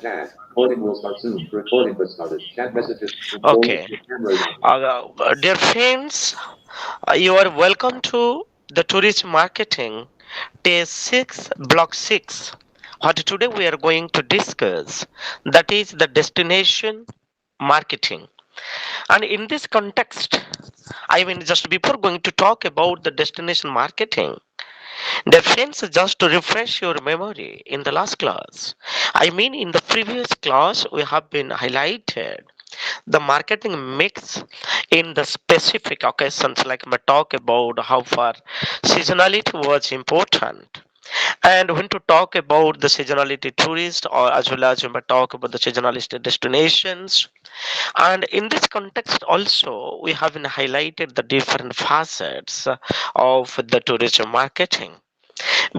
chat. Recording will start soon. Recording will started. Chat messages will forward Okay. to camera now. Dear friends, you are welcome to the Tourist Marketing TS-6 Block 6. What today we are going to discuss, that is the destination marketing. And in this context, I mean, just before going to talk about the destination marketing, dear friends, just to refresh your memory, in the last class, I mean, in the previous class, we have been highlighted the marketing mix in the specific occasions, like we talk about how far seasonality was important. And when to talk about the seasonality tourist, or as well as when we talk about the seasonality destinations, and in this context also we have been highlighted the different facets of the tourism marketing.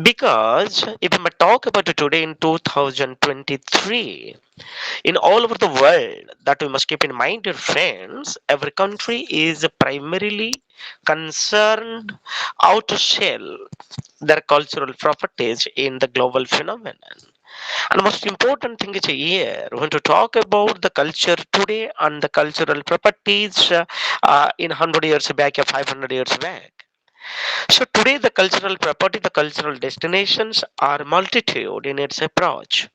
Because if we talk about it today in 2023, in all over the world, that we must keep in mind, dear friends, every country is primarily concerned how to sell their cultural properties in the global phenomenon. And most important thing is here, when to talk about the culture today and the cultural properties in 100 years back or 500 years back. So today the cultural property, the cultural destinations are multitude in its approach.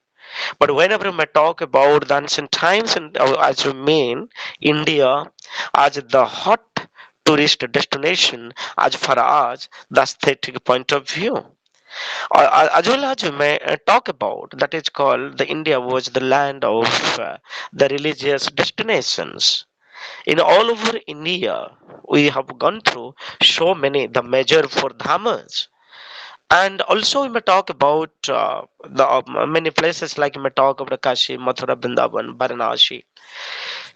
But whenever we talk about the ancient times, and as we mean India as the hot tourist destination as far as the aesthetic point of view, as well as we may talk about that is called the India was the land of the religious destinations. In all over India, we have gone through so many the major four dhamas, and also we may talk about the many places like we may talk about Kashi, Mathura, Vrindavan, Varanasi.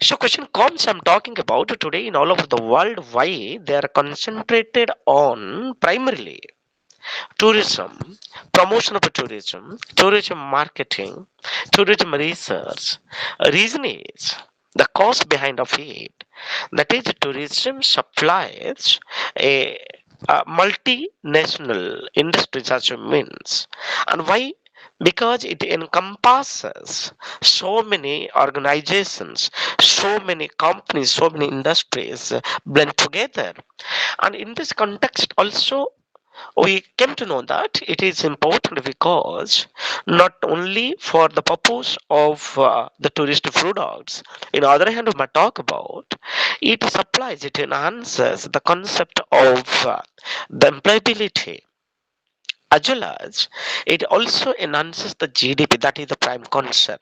So question comes, I'm talking about today in all over the world, why they are concentrated on primarily tourism, promotion of tourism, tourism marketing, tourism research. Reason is the cost behind of it. That is, tourism supplies a multinational industries as it means. And why? Because it encompasses so many organizations, so many companies, so many industries blend together. And in this context also, we came to know that it is important because not only for the purpose of the tourist products, in other hand we might talk about, it supplies, it enhances the concept of the employability, as well as it also enhances the GDP. That is the prime concern.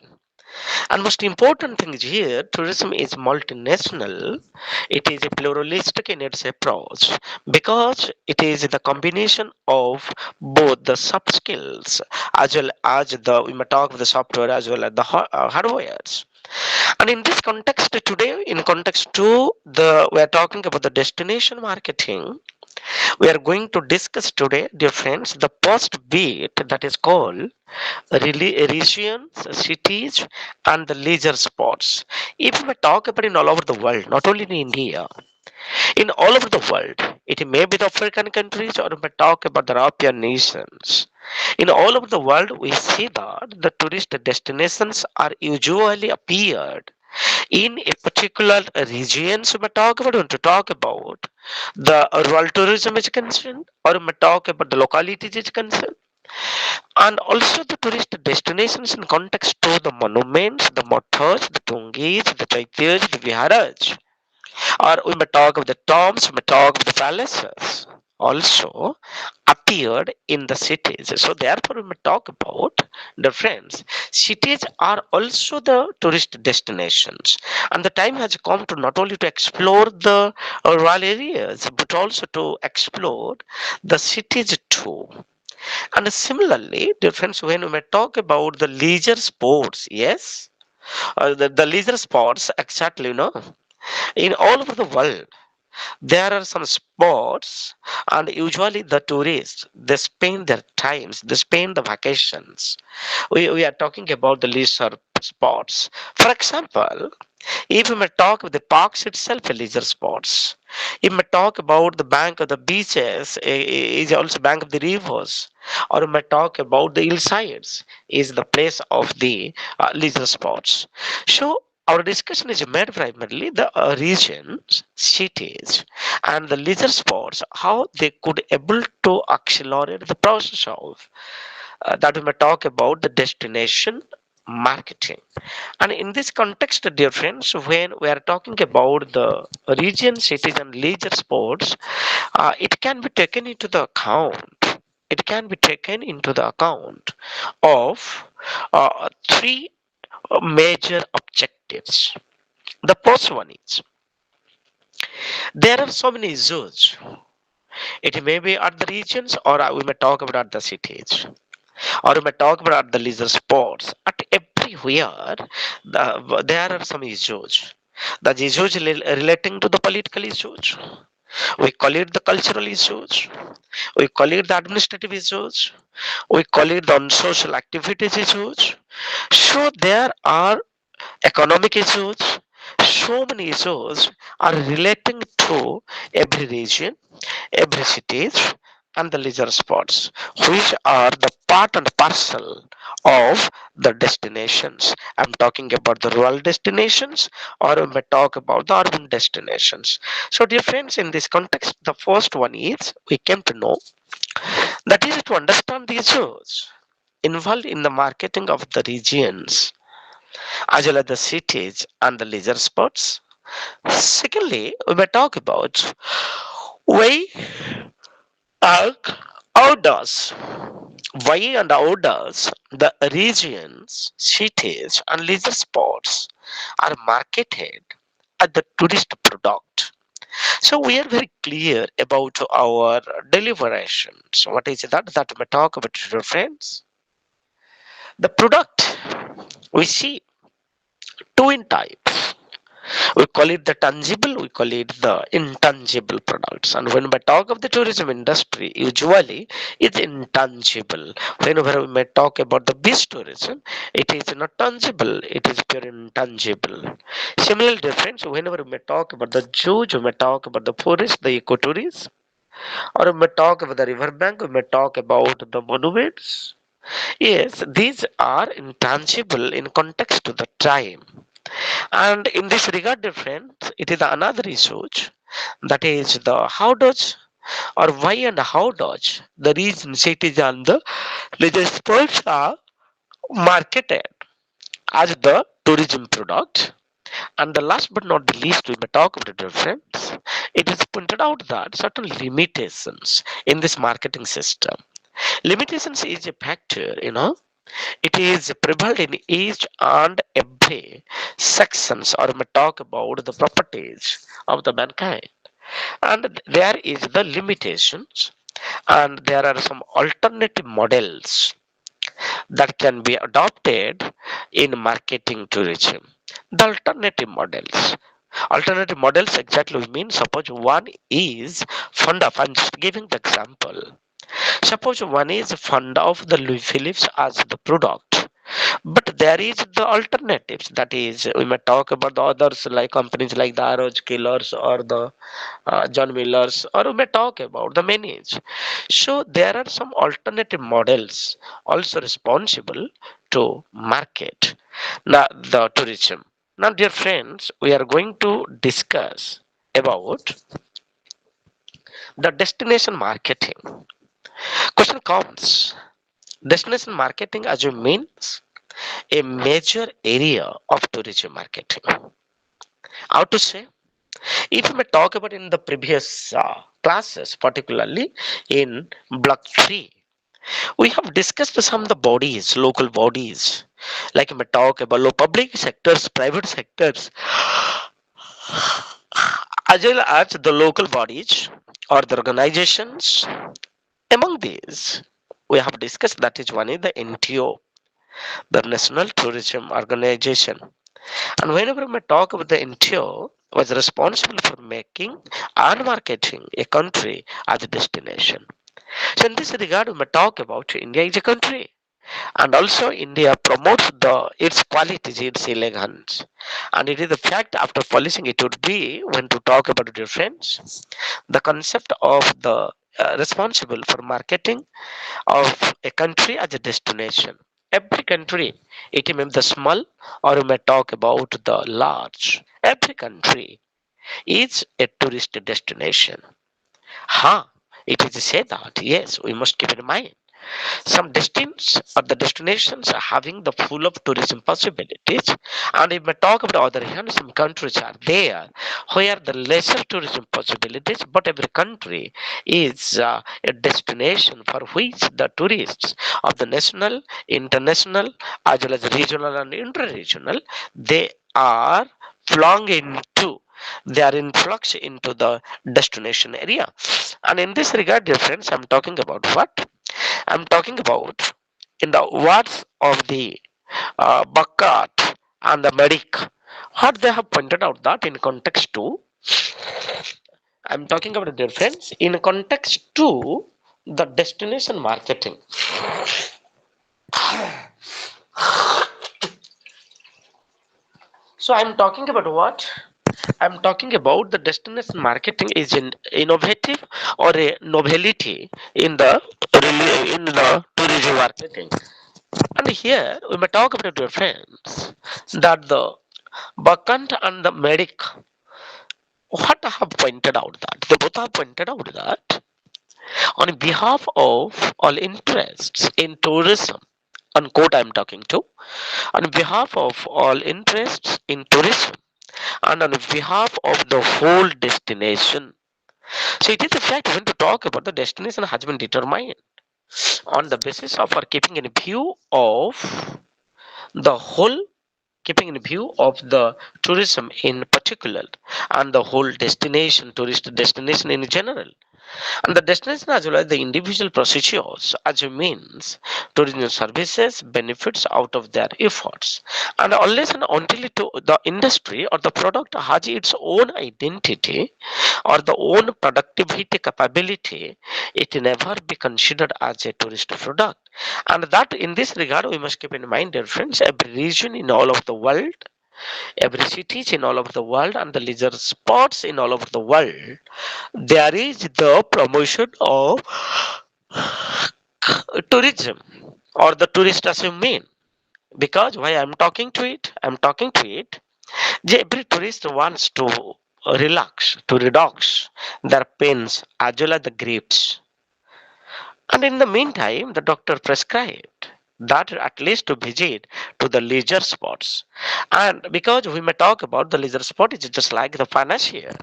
And most important thing is here, tourism is multinational. It is a pluralistic in its approach because it is the combination of both the soft skills as well as the we may talk of the software as well as the hardwares. And in this context today, in context to the we are talking about the destination marketing. We are going to discuss today, dear friends, the first bit that is called regions, cities, and the leisure spots. If we talk about in all over the world, not only in India, in all over the world, it may be the African countries or we talk about the European nations. In all over the world, we see that the tourist destinations are usually appeared in a particular region. So we talk about when to talk about the rural tourism is concerned, or we talk about the localities is concerned, and also the tourist destinations in context to the monuments, the mathas, the tungis, the chaityas, the viharas, or we may talk of the tombs, we may talk of the palaces also appeared in the cities. So therefore we may talk about the friends. Cities are also the tourist destinations. And the time has come to not only to explore the rural areas, but also to explore the cities too. And similarly, difference when we may talk about the leisure sports, yes, the leisure sports, exactly, in all over the world, there are some sports, and usually the tourists they spend their times, they spend the vacations. We are talking about the leisure spots. For example, if we may talk of the parks itself, a leisure spots. If we may talk about the bank of the beaches, is also bank of the rivers, or we may talk about the hillsides, is the place of the leisure spots. So our discussion is made primarily the regions, cities, and the leisure spots, how they could able to accelerate the process of that we may talk about the destination marketing. And in this context, dear friends, when we are talking about the region, cities, and leisure sports, it can be taken into the account. It can be taken into the account of three major objectives. The first one is there are so many zoos. It may be at the regions, or we may talk about at the cities, or we may talk about the leisure sports. At everywhere, there are some issues. The issues relating to the political issues. We call it the cultural issues. We call it the administrative issues. We call it the social activities issues. So there are economic issues. So many issues are relating to every region, every cities, and the leisure spots, which are the part and parcel of the destinations. I'm talking about the rural destinations, or we may talk about the urban destinations. So, dear friends, in this context, the first one is we came to know that is to understand the issues involved in the marketing of the regions as well as the cities and the leisure spots. Secondly, we may talk about why and outdoors. Why and outdoors, the regions, cities, and leisure spots are marketed as the tourist product. So we are very clear about our deliberations. What is that that we talk about, dear friends? The product we see two in types. We call it the tangible, we call it the intangible products. And when we talk of the tourism industry, usually it's intangible. Whenever we may talk about the beach tourism, it is not tangible, it is pure intangible. Similar difference whenever we may talk about the zoos, we may talk about the forest, the ecotourism, or we may talk about the riverbank, we may talk about the monuments. Yes, these are intangible in context to the time. And in this regard, dear friends, it is another issue, that is the how does or why and how does the reason cities and the leisure sports are marketed as the tourism product. And the last but not the least, we may talk about it, dear friends. It is pointed out that certain limitations in this marketing system. Limitations is a factor, it is prevalent in each and every sections, or may talk about the properties of the mankind. And there is the limitations, and there are some alternative models that can be adopted in marketing tourism. The alternative models exactly mean, suppose one is fund of, I'm just giving the example. Suppose one is fond of the Louis Phillips as the product, but there is the alternatives. That is, we may talk about the others like companies like the Arrows Killers or the John Millers, or we may talk about the Manies. So there are some alternative models also responsible to market now the tourism. Now, dear friends, we are going to discuss about the destination marketing. Question comes: destination marketing as you means a major area of tourism marketing. How to say? If we may talk about in the previous classes, particularly in block 3, we have discussed some of the bodies, local bodies, like we may talk about public sectors, private sectors, as well as the local bodies or the organizations. Among these, we have discussed that is one is the NTO, the National Tourism Organization. And whenever we talk about the NTO, was responsible for making and marketing a country as a destination. So in this regard, we may talk about India is a country. And also India promotes its qualities, its elegance. And it is the fact after polishing it would be when to talk about difference, the concept of the responsible for marketing of a country as a destination. Every country, it may be the small or you may talk about the large. Every country is a tourist destination. Huh? It is said that yes, we must keep in mind some destinations are having the full of tourism possibilities, and if we talk about the other hand, some countries are there where the lesser tourism possibilities, but every country is a destination for which the tourists of the national, international, as well as regional and inter-regional, they are flung into. They are in flux into the destination area. And in this regard, dear friends, I'm talking about what? I'm talking about in the words of the Bakat and the Medic, what they have pointed out that in context to, I'm talking about the difference in context to the destination marketing. So I'm talking about what? I'm talking about the destination marketing is innovative or a novelty in the tourism marketing. And here we may talk about your friends that the Bakant and the Medic, what I have pointed out that they both have pointed out that on behalf of all interests in tourism, unquote I'm talking to, on behalf of all interests in tourism and on behalf of the whole destination. So it is a fact when to talk about the destination has been determined on the basis of our keeping in view of the whole keeping in view of the tourism in particular and the whole destination tourist destination in general and the destination as well as the individual procedures as means tourism services benefits out of their efforts and unless and until the industry or the product has its own identity or the own productivity capability it never be considered as a tourist product and that in this regard we must keep in mind dear friends every region in all of the world every cities in all over the world and the leisure spots in all over the world there is the promotion of tourism or the tourist as you mean because why I'm talking to it every tourist wants to relax to reduce their pains as well as the griefs and in the meantime the doctor prescribed that at least to visit to the leisure spots and because we may talk about the leisure spot is just like the panacea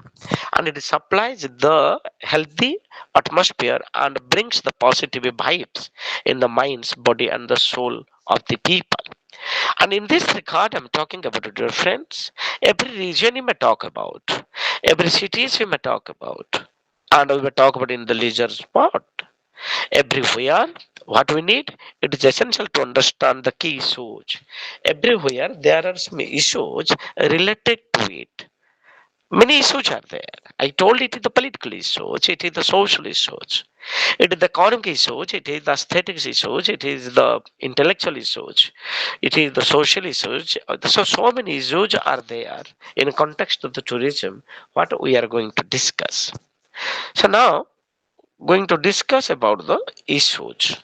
and it supplies the healthy atmosphere and brings the positive vibes in the minds body and the soul of the people and in this regard I'm talking about it, dear friends every region we may talk about every cities we may talk about and we may talk about in the leisure spot everywhere what we need it is essential to understand the key issues everywhere there are some issues related to it many issues are there I told it is the political issues it is the social issues it is the economic issues it is the aesthetics issues it is the intellectual issues it is the social issues so many issues are there in context of the tourism what we are going to discuss so now going to discuss about the issues.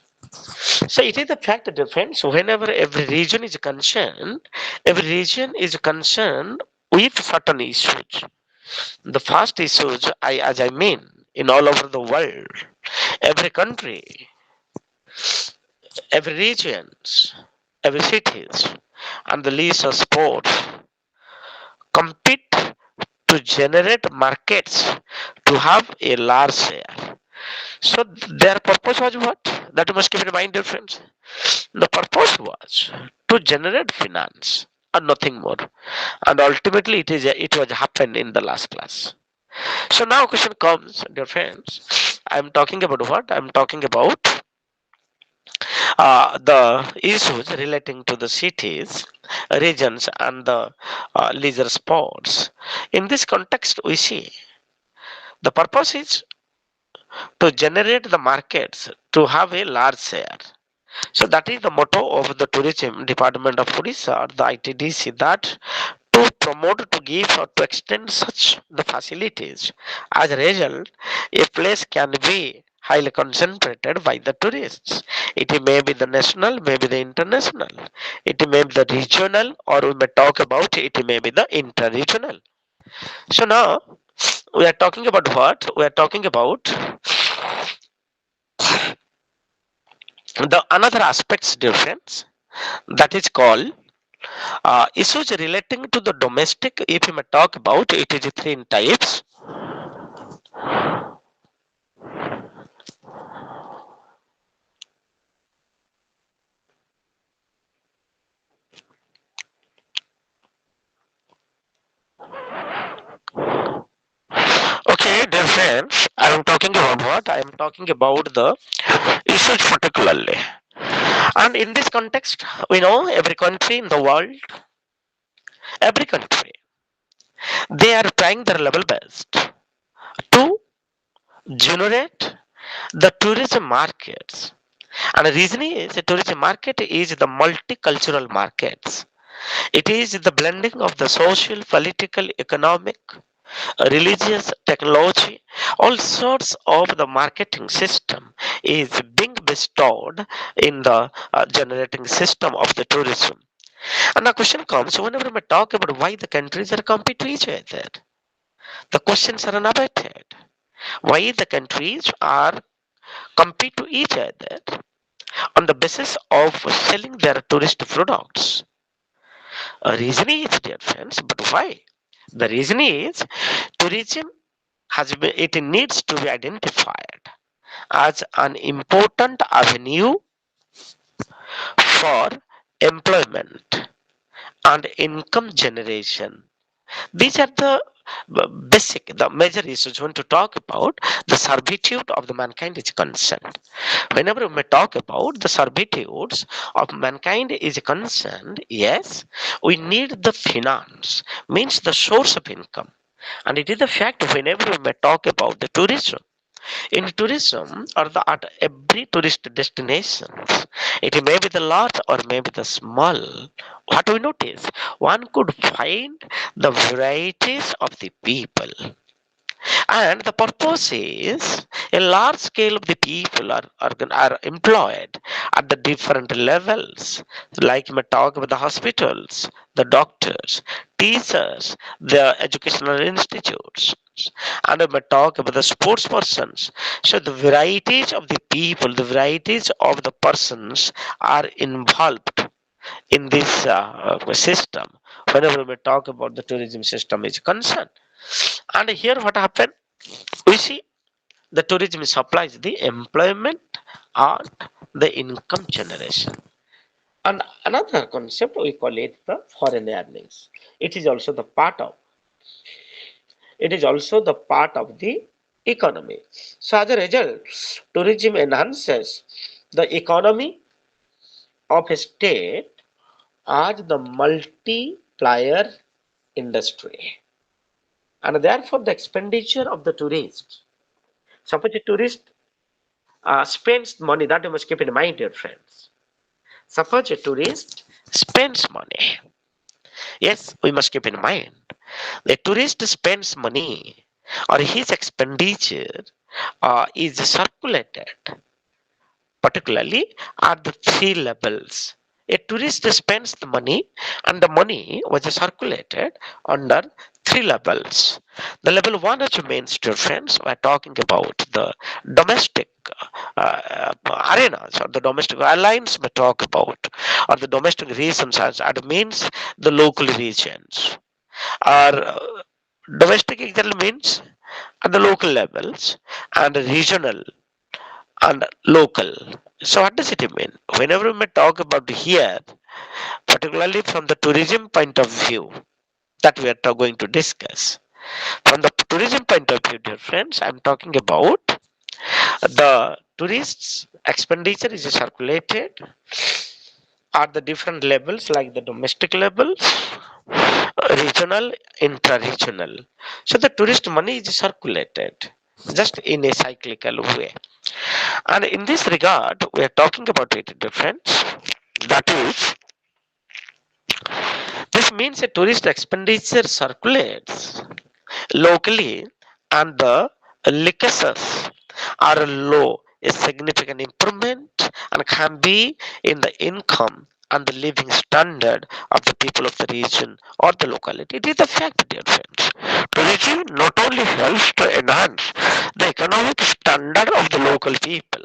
So it is the fact that friends, whenever every region is concerned, every region is concerned with certain issues. The first issues, as I mean, in all over the world, every country, every regions, every cities, and the list of sports compete to generate markets to have a large share. So their purpose was what? That you must keep in mind, dear friends. The purpose was to generate finance and nothing more. And ultimately it was happened in the last class. So now question comes, dear friends. I'm talking about what? I'm talking about the issues relating to the cities, regions, and the leisure sports. In this context, we see the purpose is to generate the markets to have a large share So that is the motto of the tourism department of Odisha, the ITDC, that to promote, to give, or to extend such the facilities. As a result, a place can be highly concentrated by the tourists. It may be the national, maybe the international. It may be the regional, or we may talk about it may be the inter-regional. So now we are talking about what? We are talking about the another aspects difference, that is called issues relating to the domestic. If you may talk about it, is three types. Okay, dear friends, I am talking about what? I am talking about the issues particularly. And in this context, we know every country in the world, every country, they are trying their level best to generate the tourism markets. And the reason is the tourism market is the multicultural markets. It is the blending of the social, political, economic, religious, technology, all sorts of the marketing system is being bestowed in the generating system of the tourism. And the question comes whenever we talk about why the countries are compete to each other, the questions are unabated. Why the countries are compete to each other on the basis of selling their tourist products? A reason is, dear friends, but why? The reason is tourism has been, it needs to be identified as an important avenue for employment and income generation. These are the basic, the major issues when to talk about the servitude of the mankind is concerned. Whenever we talk about the servitudes of mankind is concerned, yes, we need the finance, means the source of income. And it is the fact whenever we may talk about the tourism, in tourism or the at every tourist destinations, it may be the large or maybe the small. What we notice, one could find the varieties of the people, and the purpose is a large scale of the people are employed at the different levels. Like we talk about the hospitals, the doctors, teachers, the educational institutes, and we talk about the sports persons. So the varieties of the people, the varieties of the persons are involved in this system. Whenever we talk about the tourism system is concerned, and here what happened? We see the tourism supplies the employment and the income generation. And another concept we call it the foreign earnings. It is also the part of it is also the part of the economy. So as a result, tourism enhances the economy of a state as the multiplier industry. And therefore the expenditure of the tourist. Suppose a tourist spends money, that you must keep in mind, dear friends. Suppose a tourist spends money. Yes, we must keep in mind. The tourist spends money or his expenditure is circulated, particularly at the three levels. A tourist spends the money and the money was circulated under three levels. The level one, as means, dear friends, we're talking about the domestic arenas or the domestic airlines we talk about, or the domestic regions, as it means the local regions, or domestic exactly means at the local levels, and regional and local. So what does it mean? Whenever we talk about here, particularly from the tourism point of view that we are going to discuss, from the tourism point of view, dear friends, I'm talking about the tourists expenditure is circulated at the different levels, like the domestic levels, regional, intra-regional. So the tourist money is circulated. just in a cyclical way. And in this regard, we are talking about it difference. That is, this means a tourist expenditure circulates locally and the leakages are low, a significant improvement and can be in the income and the living standard of the people of the region or the locality. It is a fact, dear friends. Tourism not only helps to enhance the economic standard of the local people,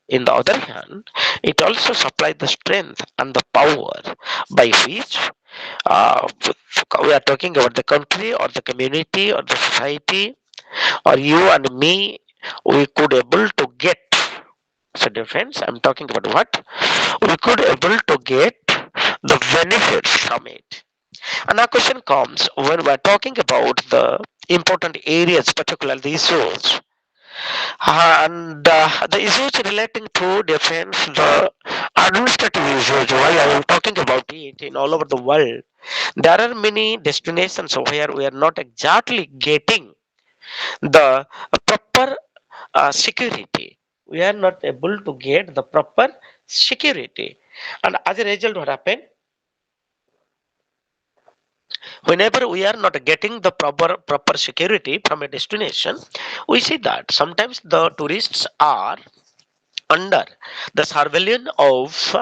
in the other hand, it also supplies the strength and the power by which uh, we are talking about the country or the community or the society or you and me, we could able to get. So difference, I'm talking about what? We could able to get the benefits from it. And now question comes when we're talking about the important areas, particularly the issues. And the issues relating to defense, the administrative issues, why I am talking about it in all over the world. There are many destinations where we are not exactly getting the proper security. We are not able to get the proper security. And as a result, what happened? Whenever we are not getting the proper security from a destination, we see that sometimes the tourists are under the surveillance of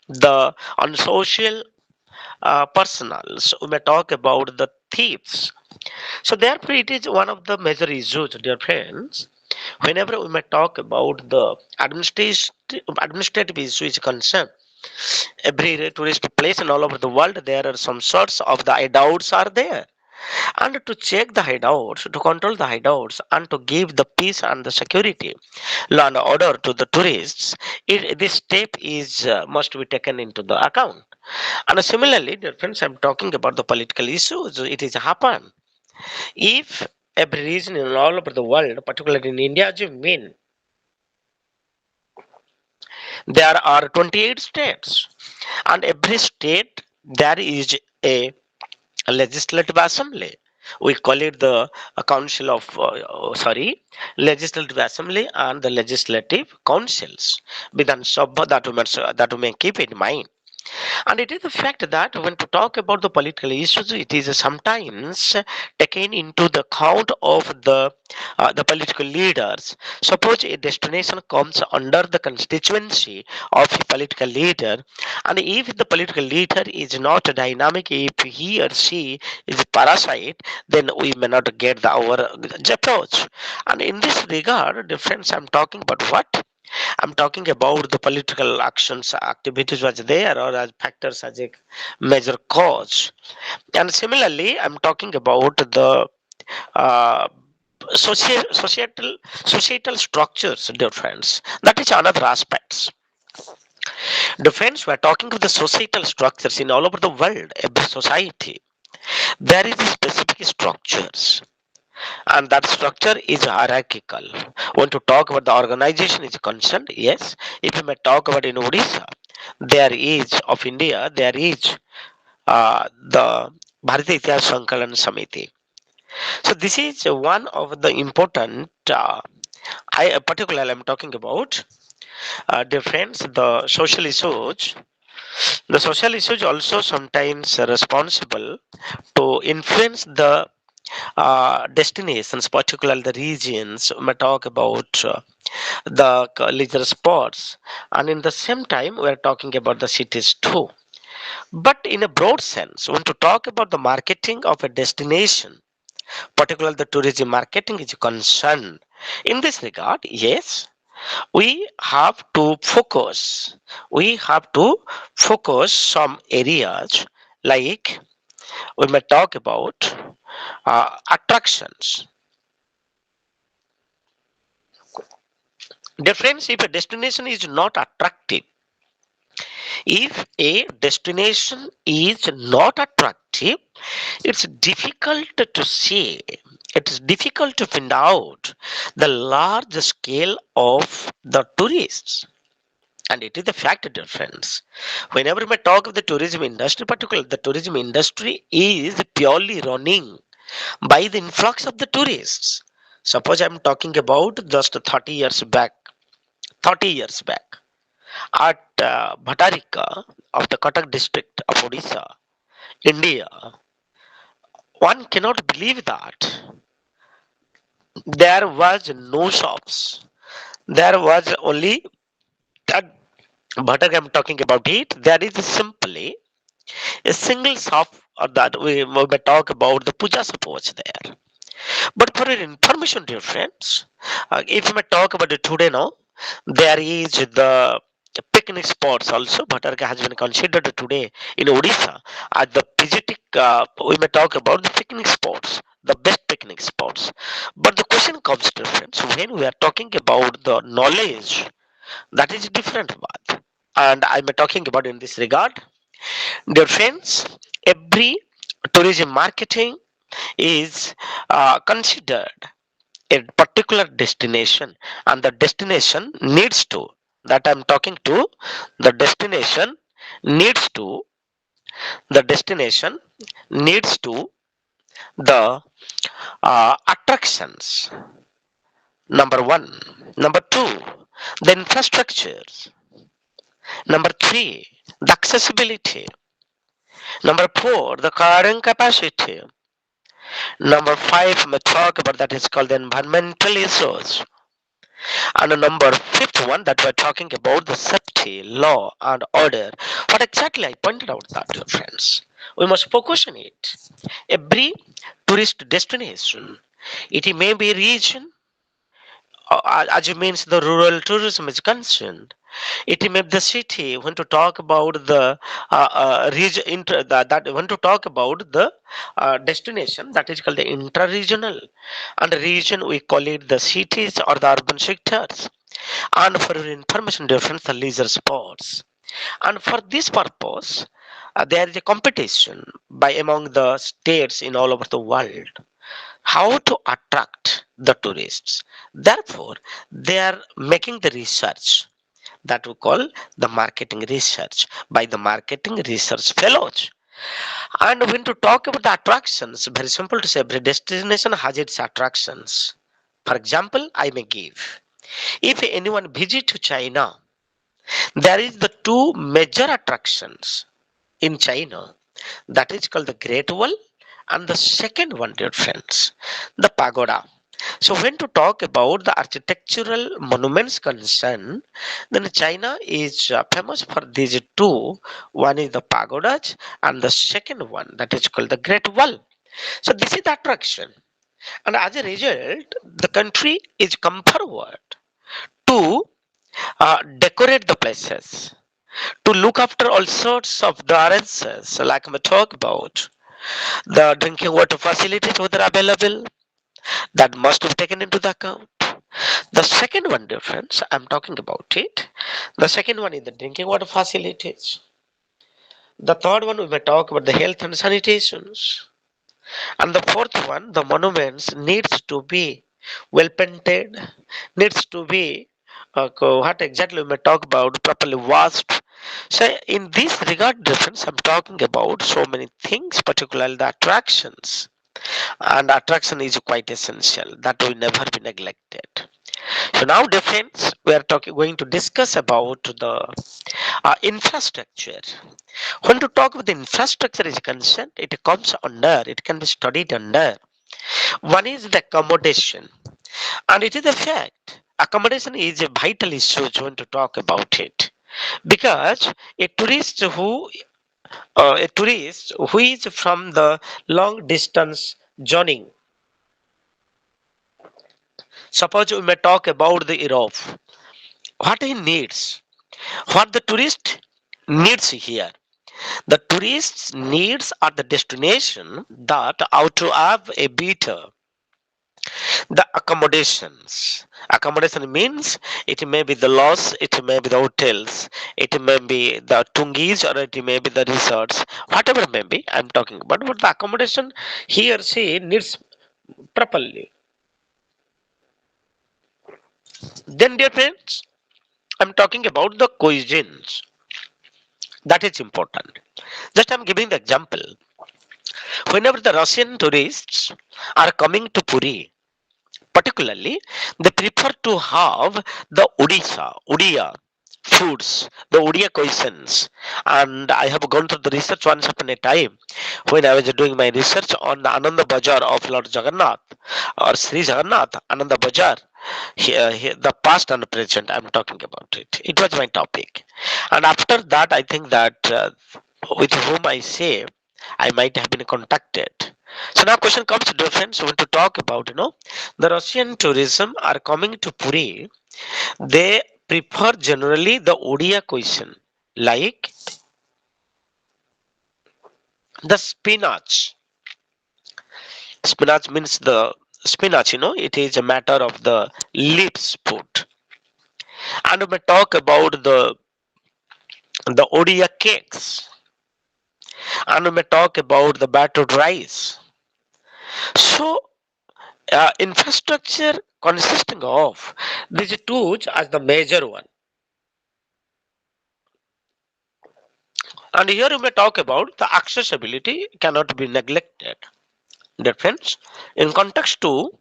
the unsocial personals. We may talk about the thieves. So therefore, it is one of the major issues, dear friends. Whenever we may talk about the administrative issue is concerned, every tourist place and all over the world, there are some sorts of the hideouts are there. And to check the hideouts, to control the hideouts, and to give the peace and the security, law and order to the tourists, this step is must be taken into the account. And similarly, dear friends, I'm talking about the political issues. It is happen. If every region in all over the world, particularly in India, as you mean, there are 28 states, and every state there is a legislative assembly. We call it the council of legislative assembly and the legislative councils. Vidhan Sabha, that we may keep in mind. And it is a fact that when to talk about the political issues, it is sometimes taken into the count of the political leaders. Suppose a destination comes under the constituency of a political leader, and if the political leader is not dynamic, if he or she is parasite, then we may not get our approach. And in this regard, difference I'm talking about what? I'm talking about the political actions, activities was there or as factors as a major cause. And similarly, I'm talking about the uh, societal structures difference. That is another aspects. Difference, we're talking of the societal structures in all over the world, every society. There is specific structures and that structure is hierarchical. When to talk about the organization is concerned, yes, if you may talk about in Odisha, there is of India, there is the Bharatiya Itihas Sankalan Samiti. So this is one of the important. I particularly I'm talking about difference the social issues. The social issues also sometimes responsible to influence the destinations, particularly the regions. We may talk about the leisure spots, and in the same time, we are talking about the cities too. But in a broad sense, when to talk about the marketing of a destination, particularly the tourism marketing is concerned. In this regard, yes, we have to focus. We have to focus some areas like we may talk about attractions. Difference if a destination is not attractive. If a destination is not attractive, it's difficult to say. It is difficult to find out the large scale of the tourists. And it is the fact difference. Whenever we talk of the tourism industry, particularly the tourism industry is purely running by the influx of the tourists. Suppose I'm talking about just 30 years back, 30 years back at Bhatarika of the Cuttack district of Odisha, India. One cannot believe that there was no shops. There was only that Bhatak I'm talking about it. There is simply a single shop that we may talk about the puja suppose there. But for your information, dear friends, if you may talk about it today now, there is the picnic spots also. Bhatarka has been considered today in Odisha as the physitic. We may talk about the picnic spots, the best picnic spots. But the question comes, dear friends, when we are talking about the knowledge, that is different path. And I'm talking about in this regard, dear friends, every tourism marketing is considered a particular destination, and the destination needs to, that I'm talking to, the destination needs to, the destination needs to the attractions, number one, number two, the infrastructures, number three, the accessibility, number four, the carrying capacity, number five, we talk about that is called the environmental issues. And the number fifth one that we're talking about the safety, law, and order. What exactly I pointed out that, dear friends, we must focus on it. Every tourist destination, it may be region, as it means the rural tourism is concerned. It may be the city. When to talk about the region, that when to talk about the destination, that is called the intra-regional, and the region we call it the cities or the urban sectors. And for your information, difference the leisure sports. And for this purpose, there is a competition by among the states in all over the world how to attract the tourists. Therefore, they are making the research that we call the marketing research by the marketing research fellows. And when to talk about the attractions, very simple to say every destination has its attractions. For example, I may give. If anyone visit to China, there is the two major attractions in China. That is called the Great Wall and the second one, dear friends, the pagoda. So when to talk about the architectural monuments concern, then China is famous for these two. One is the pagodas and the second one that is called the Great Wall. So this is the attraction. And as a result, the country is come forward to decorate the places, to look after all sorts of the arrangements, like we talk about the drinking water facilities whether available, that must be taken into the account. The second one difference, I'm talking about it. The second one is the drinking water facilities. The third one, we may talk about the health and sanitations. And the fourth one, the monuments needs to be well painted, needs to be what exactly we may talk about properly washed. So in this regard difference, I'm talking about so many things, particularly the attractions. And attraction is quite essential. That will never be neglected. So now, dear friends, we are going to discuss about the infrastructure. When to talk about the infrastructure is concerned, it comes under, it can be studied under. One is the accommodation, and it is a fact. Accommodation is a vital issue when to talk about it, because a tourist who is from the long distance journey. Suppose we may talk about the Europe. What he needs, what the tourist needs here. The tourist's needs are the destination that ought to have a better. The accommodations. Accommodation means it may be the lodge, it may be the hotels, it may be the tungis, or it may be the resorts, whatever may be. I'm talking about. But the accommodation he or she needs properly. Then, dear friends, I'm talking about the cuisines. That is important. Just I'm giving the example. Whenever the Russian tourists are coming to Puri, Particularly, they prefer to have the Odia foods, the Odia cuisines. And I have gone through the research once upon a time when I was doing my research on the Ananda Bajar of Lord Jagannath or Sri Jagannath, Ananda Bajar. Here, the past and present, I'm talking about it. It was my topic. And after that, I think that with whom I say I might have been contacted. So now question comes, dear friends, we want to talk about, the Russian tourism are coming to Puri. They prefer generally the Odia cuisine, like the spinach. Spinach means the spinach, it is a matter of the leaves food. And we may talk about the Odia cakes. And we may talk about the battered rice. So infrastructure consisting of these two as the major one. And here you may talk about the accessibility cannot be neglected. Dear friends, in context to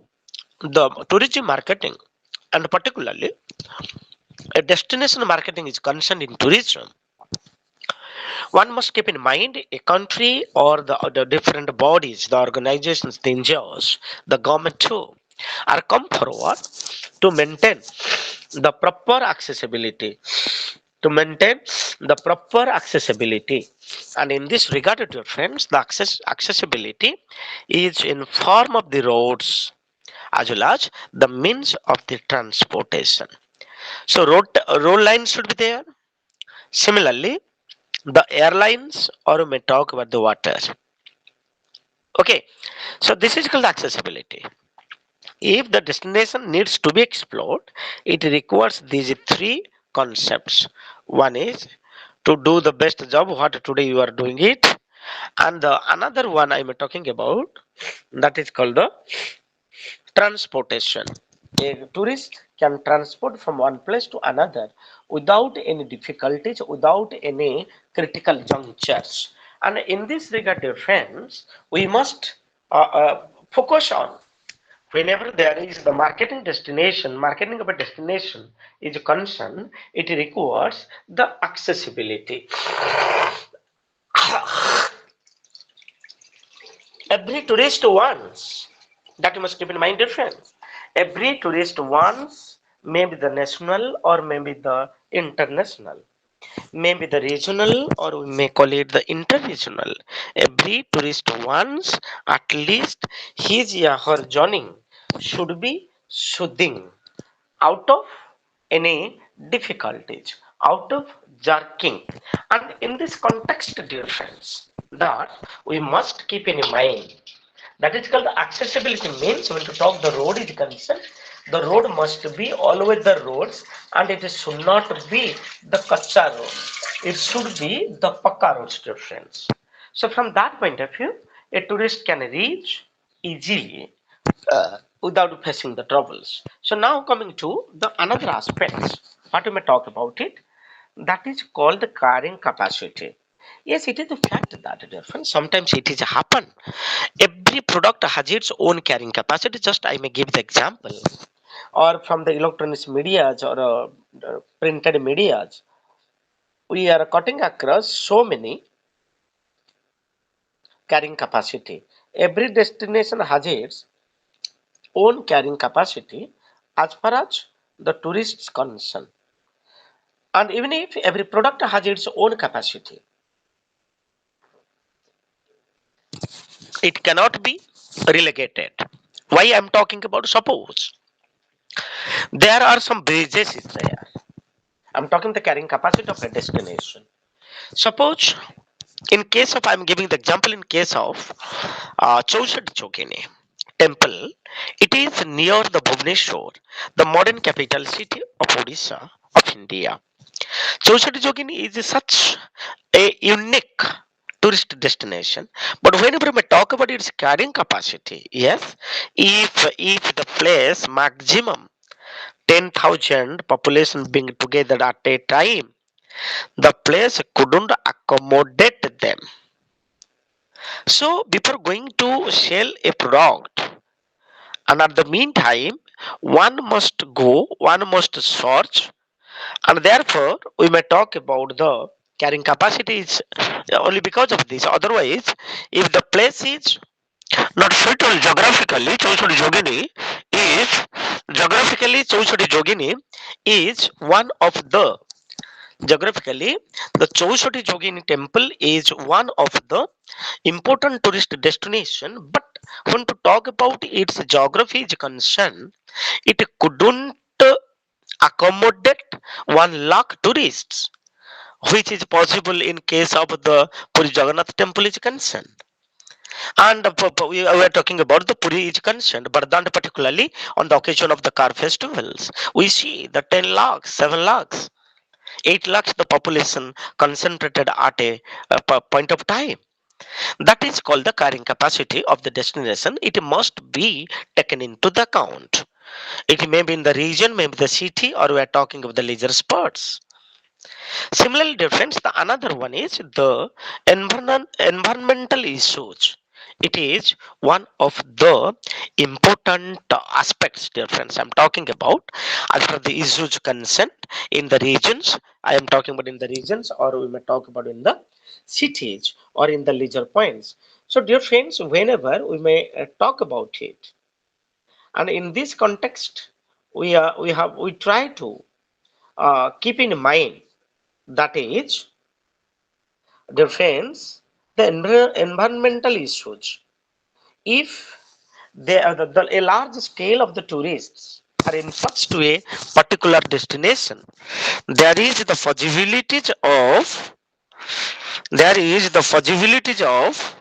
the tourism marketing and particularly a destination marketing is concerned in tourism, one must keep in mind a country or the different bodies, the organizations, the NGOs, the government too, are come forward to maintain the proper accessibility to maintain the proper accessibility. And in this regard, dear friends, the accessibility is in form of the roads as well as the means of the transportation. So road lines should be there. Similarly, the airlines, or we may talk about the water. Okay, so this is called accessibility. If the destination needs to be explored, it requires these three concepts. One is to do the best job what today you are doing it, and the another one I am talking about, that is called the transportation. A tourist can transport from one place to another without any difficulties, without any critical junctures. And in this regard, dear friends, we must focus on whenever there is the marketing of a destination is concerned, it requires the accessibility. Every tourist wants, that you must keep in mind, difference. Every tourist wants maybe the national or maybe the international, maybe the regional or we may call it the interregional. Every tourist wants at least his or her journey should be soothing, out of any difficulties, out of jerking. And in this context, dear friends, that we must keep in mind, that is called the accessibility means when to talk the road is concerned, the road must be always the roads and it should not be the kacha road. It should be the pakka roads, dear friends. So from that point of view, a tourist can reach easily without facing the troubles. So now coming to the another aspects, what we may talk about it, that is called the carrying capacity. Yes, it is a fact that different. Sometimes it is happen. Every product has its own carrying capacity. Just I may give the example, or from the electronics medias or the printed medias, we are cutting across so many carrying capacity. Every destination has its own carrying capacity as far as the tourists concerned. And even if every product has its own capacity, it cannot be relegated. Why I'm talking about, suppose there are some bridges is there. I'm talking the carrying capacity of a destination. Suppose in case of, I'm giving the example in case of Chaushad Chokini temple, it is near the Bhubaneswar, the modern capital city of Odisha of India. Chaushad Chokini is such a unique tourist destination. But whenever we talk about its carrying capacity, yes, if the place maximum 10,000 population being together at a time, the place couldn't accommodate them. So before going to sell a product, and at the meantime, one must go, one must search, and therefore we may talk about the carrying capacity is only because of this. Otherwise, if the place is not suitable geographically, Chauchudi Jogini is geographically Chauchudi Jogini is one of the geographically the Chauchudi Jogini temple is one of the important tourist destination. But when to talk about its geography is concerned, it couldn't accommodate 1 lakh tourists, which is possible in case of the Puri Jagannath temple is concerned. And we were talking about the Puri is concerned, but then particularly on the occasion of the car festivals, we see the 10 lakhs, 7 lakhs, 8 lakhs the population concentrated at a, point of time. That is called the carrying capacity of the destination. It must be taken into the account. It may be in the region, maybe the city, or we are talking of the leisure spots. Similarly, difference, the another one is the environmental issues. It is one of the important aspects difference I'm talking about as per the issues concerned in the regions. I am talking about in the regions, or we may talk about in the cities or in the leisure points. So, dear friends, whenever we may talk about it, and in this context, we try to keep in mind that is defends the environmental issues. If a large scale of the tourists are influx to a particular destination, there is the possibilities of there is the possibilities of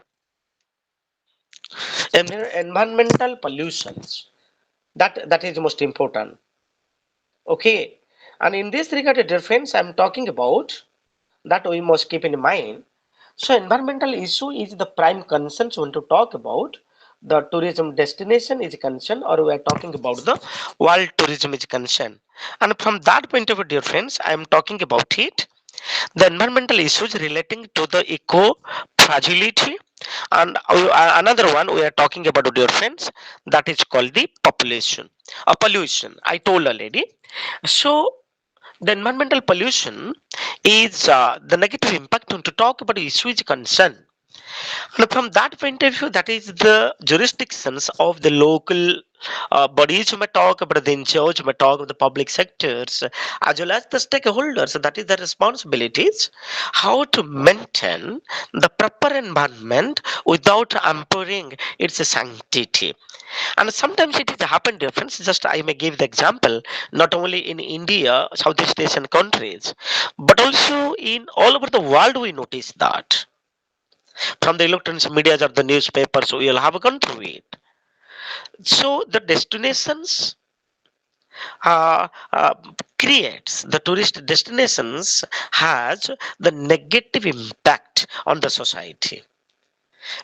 environmental pollutions. That is most important. Okay, and in this regard, difference I'm talking about that we must keep in mind. So environmental issue is the prime concern when to talk about the tourism destination is concerned, or we are talking about the world tourism is concerned. And from that point of view, dear friends, I am talking about it. The environmental issues relating to the eco fragility, and another one we are talking about, dear friends, that is called the population or pollution. I told already. So the environmental pollution is the negative impact when to talk about issue is concerned. And from that point of view, that is the jurisdictions of the local bodies who may talk about the in charge, who may talk of the public sectors, as well as the stakeholders. That is the responsibilities how to maintain the proper environment without hampering its sanctity. And sometimes it is happen difference. Just I may give the example, not only in India, Southeast Asian countries, but also in all over the world. We notice that from the electronic media or the newspapers, we will have gone through it. So the destinations uh, uh, creates the tourist destinations has the negative impact on the society,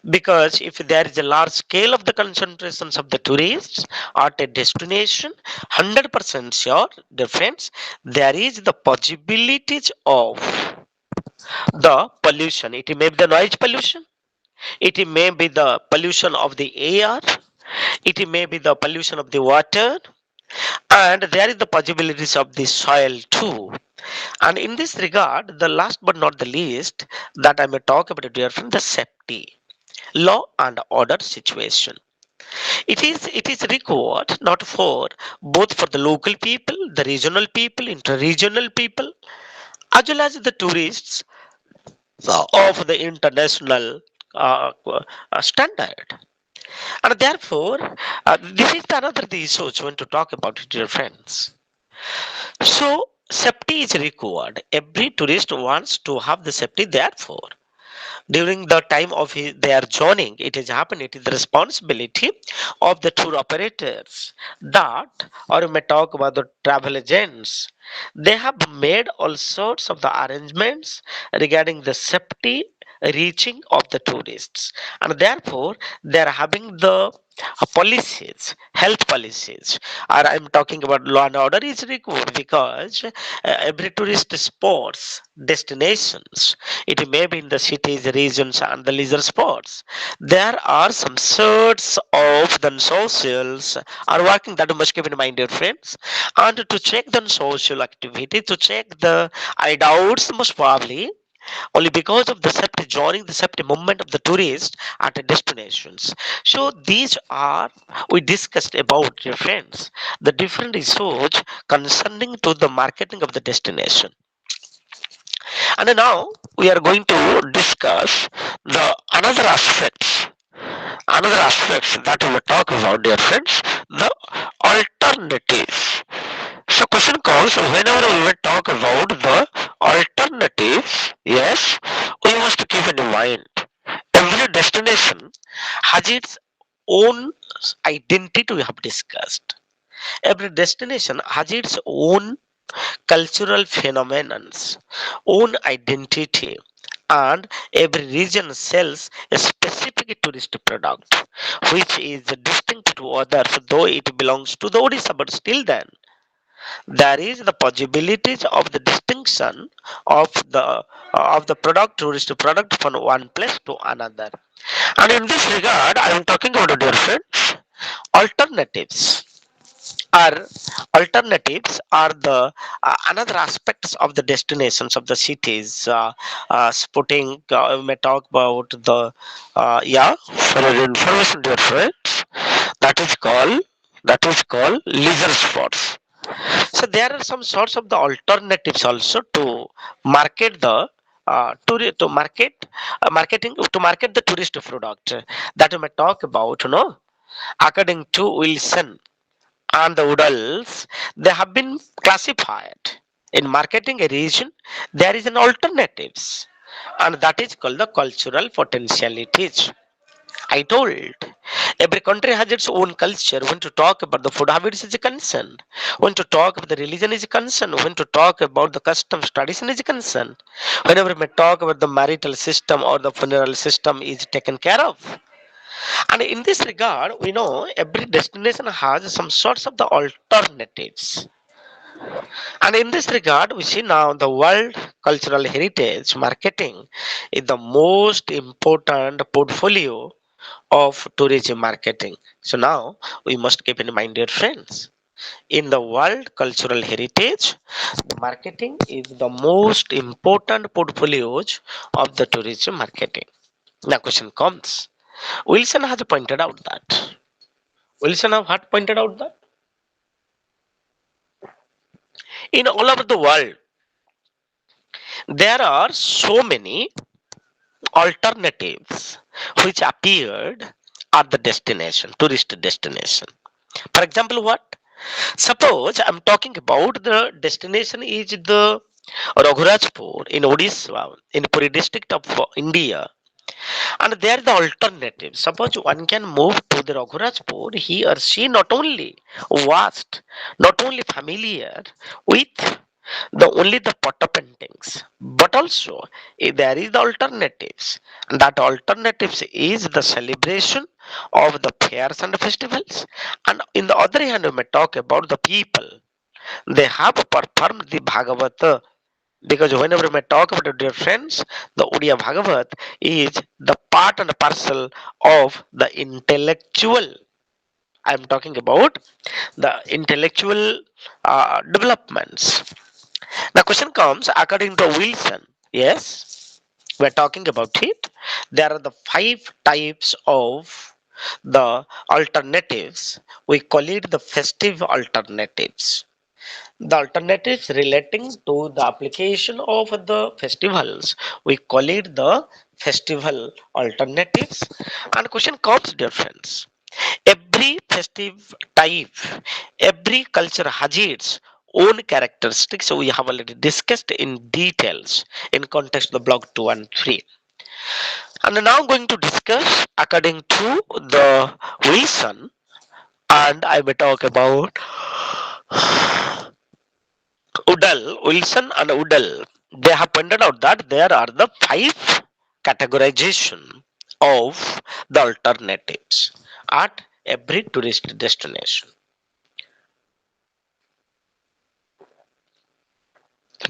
because if there is a large scale of the concentrations of the tourists at a destination, 100% sure difference, there is the possibilities of the pollution. It may be the noise pollution, it may be the pollution of the air, it may be the pollution of the water, and there is the possibilities of the soil too. And in this regard, the last but not the least that I may talk about, dear friend, the safety, law and order situation. It is required not for both for the local people, the regional people, inter-regional people, as well as the tourists of the international standard. And therefore, this is another the issues when to talk about it, dear friends. So, safety is required. Every tourist wants to have the safety. Therefore, during the time of their joining, it is happened. It is the responsibility of the tour operators that, or we may talk about the travel agents. They have made all sorts of the arrangements regarding the safety reaching of the tourists, and therefore they are having the policies, health policies, or I'm talking about law and order is required because every tourist spots destinations, it may be in the cities, regions, and the leisure spots. There are some sorts of the socials are working that you must keep in mind, dear friends, and to check the social activity, to check the doubts most probably only because of the safety joining the safety movement of the tourist at the destinations. So these are we discussed about, dear friends, the different issues concerning to the marketing of the destination. And now we are going to discuss the another aspects that we will talk about, dear friends, the alternatives. So question comes whenever we will talk about the alternatives, yes, we must keep in mind every destination has its own identity we have discussed. Every destination has its own cultural phenomenons, own identity, and every region sells a specific tourist product which is distinct to others, though it belongs to the Odisha, but still then there is the possibilities of the distinction of the product tourist product from one place to another. And in this regard, I am talking about, dear friends, alternatives are alternatives are the another aspects of the destinations of the cities, putting we may talk about the yeah, for your information, dear friends, that is called leisure spots. So there are some sorts of the alternatives also to market the to market the tourist product that we may talk about, according to Wilson and the Woodalls, they have been classified. In marketing a region, there is an alternatives, and that is called the cultural potentialities. I told every country has its own culture. When to talk about the food habits is concerned, when to talk about the religion is concerned, when to talk about the customs tradition is concerned, whenever we talk about the marital system or the funeral system is taken care of. And in this regard, we know every destination has some sorts of the alternatives. And in this regard, we see now the World Cultural Heritage Marketing is the most important portfolio of tourism marketing. So now we must keep in mind, dear friends, in the World Cultural Heritage, the marketing is the most important portfolios of the tourism marketing. Now, question comes. Wilson has pointed out that. Wilson have had pointed out that in all over the world there are so many alternatives which appeared at the destination, tourist destination. For example, what? Suppose I'm talking about the destination is the Raghurajpur in Odisha, in Puri district of India. And there the alternative. Suppose one can move to the Raghurajpur, he or she not only vast, not only familiar with the only the photo paintings, but also there is the alternatives. And that alternatives is the celebration of the fairs and festivals. And in the other hand, we may talk about the people. They have performed the Bhagavata, because whenever we talk about it, dear friends, the Odia Bhagavat is the part and parcel of the intellectual. I'm talking about the intellectual developments. The question comes according to Wilson. Yes, we're talking about it. There are the five types of the alternatives. We call it the festive alternatives. The alternatives relating to the application of the festivals, we call it the festival alternatives. And question comes, dear friends, every festive type, every culture has its own characteristics. So we have already discussed in details in context of the block 2 and 3. And now I'm going to discuss according to the Wilson, and I will talk about Wilson and Udall, they have pointed out that there are the five categorization of the alternatives at every tourist destination.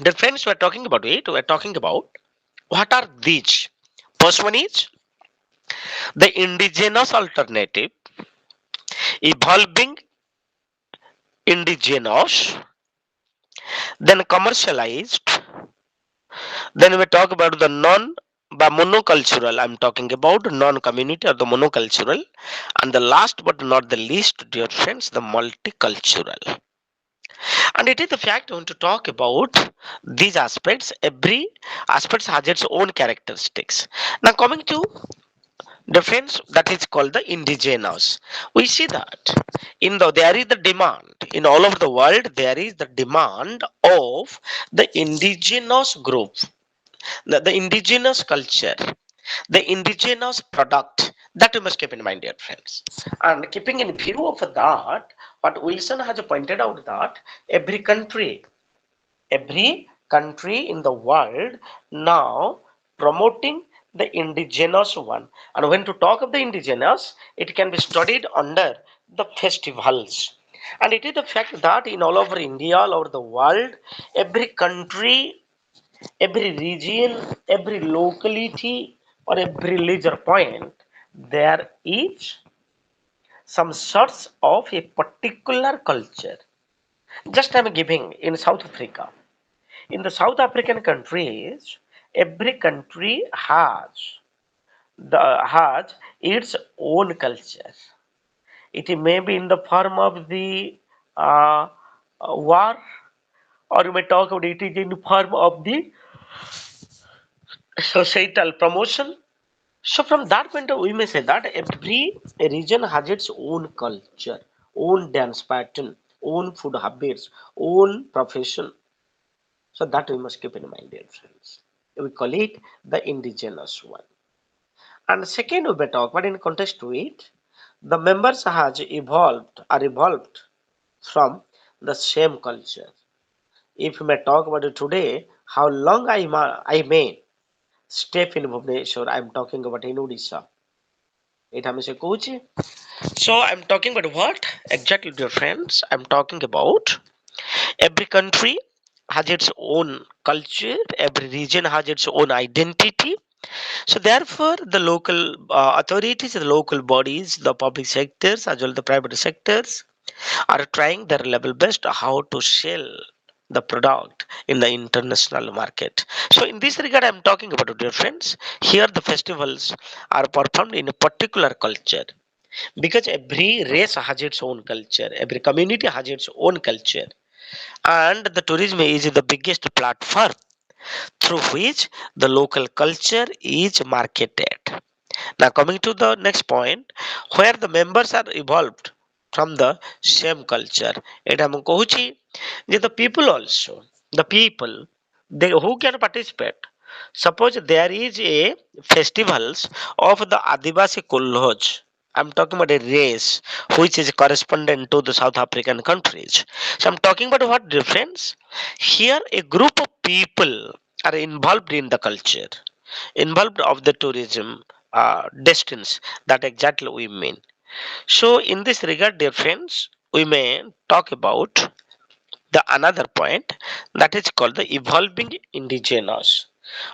The friends we're talking about it, we're talking about what are these? First one is the indigenous alternative, evolving indigenous, then commercialized, then we talk about the non monocultural. I'm talking about non-community or the monocultural, and the last but not the least, dear friends, the multicultural. And it is the fact I want to talk about these aspects. Every aspect has its own characteristics. Now coming to difference that is called the indigenous. We see that there is the demand in all over the world. There is the demand of the indigenous group, the indigenous culture, the indigenous product that we must keep in mind, dear friends. And keeping in view of that, what Wilson has pointed out that every country in the world now promoting the indigenous one. And when to talk of the indigenous, it can be studied under the festivals. And it is the fact that in all over India, all over the world, every country, every region, every locality, or every leisure point, there is some sorts of a particular culture. Just I'm giving in South Africa. In the South African countries, every country has its own culture. It may be in the form of the war, or you may talk about it in the form of the societal promotion. So from that point of view, we may say that every region has its own culture, own dance pattern, own food habits, own profession. So that we must keep in mind, dear friends. We call it the indigenous one. And second, we may talk, but in context to it, the members has evolved from the same culture. If we may talk about it today, how long I may stay in Bhubaneswar, I am talking about in Odisha. ଏଇଟା ଆମେ ସେ କହୁଛି. So I'm talking about what? Exactly, dear friends. I'm talking about every country has its own culture, every region has its own identity. So therefore, the local authorities, the local bodies, the public sectors, as well as the private sectors, are trying their level best how to sell the product in the international market. So in this regard, I'm talking about, dear friends, here the festivals are performed in a particular culture, because every race has its own culture, every community has its own culture, and the tourism is the biggest platform through which the local culture is marketed. Now, coming to the next point, where the members are evolved from the same culture. ଏଇଟା ମୁଁ କହୁଛି ଯେ the people also, the people, they who can participate. Suppose there is a festivals of the Adivasi Kulloj. I'm talking about a race which is correspondent to the South African countries. So I'm talking about what difference? Here a group of people are involved in the culture, involved of the tourism destinies. That exactly we mean. So in this regard, dear friends, we may talk about the another point that is called the evolving indigenous.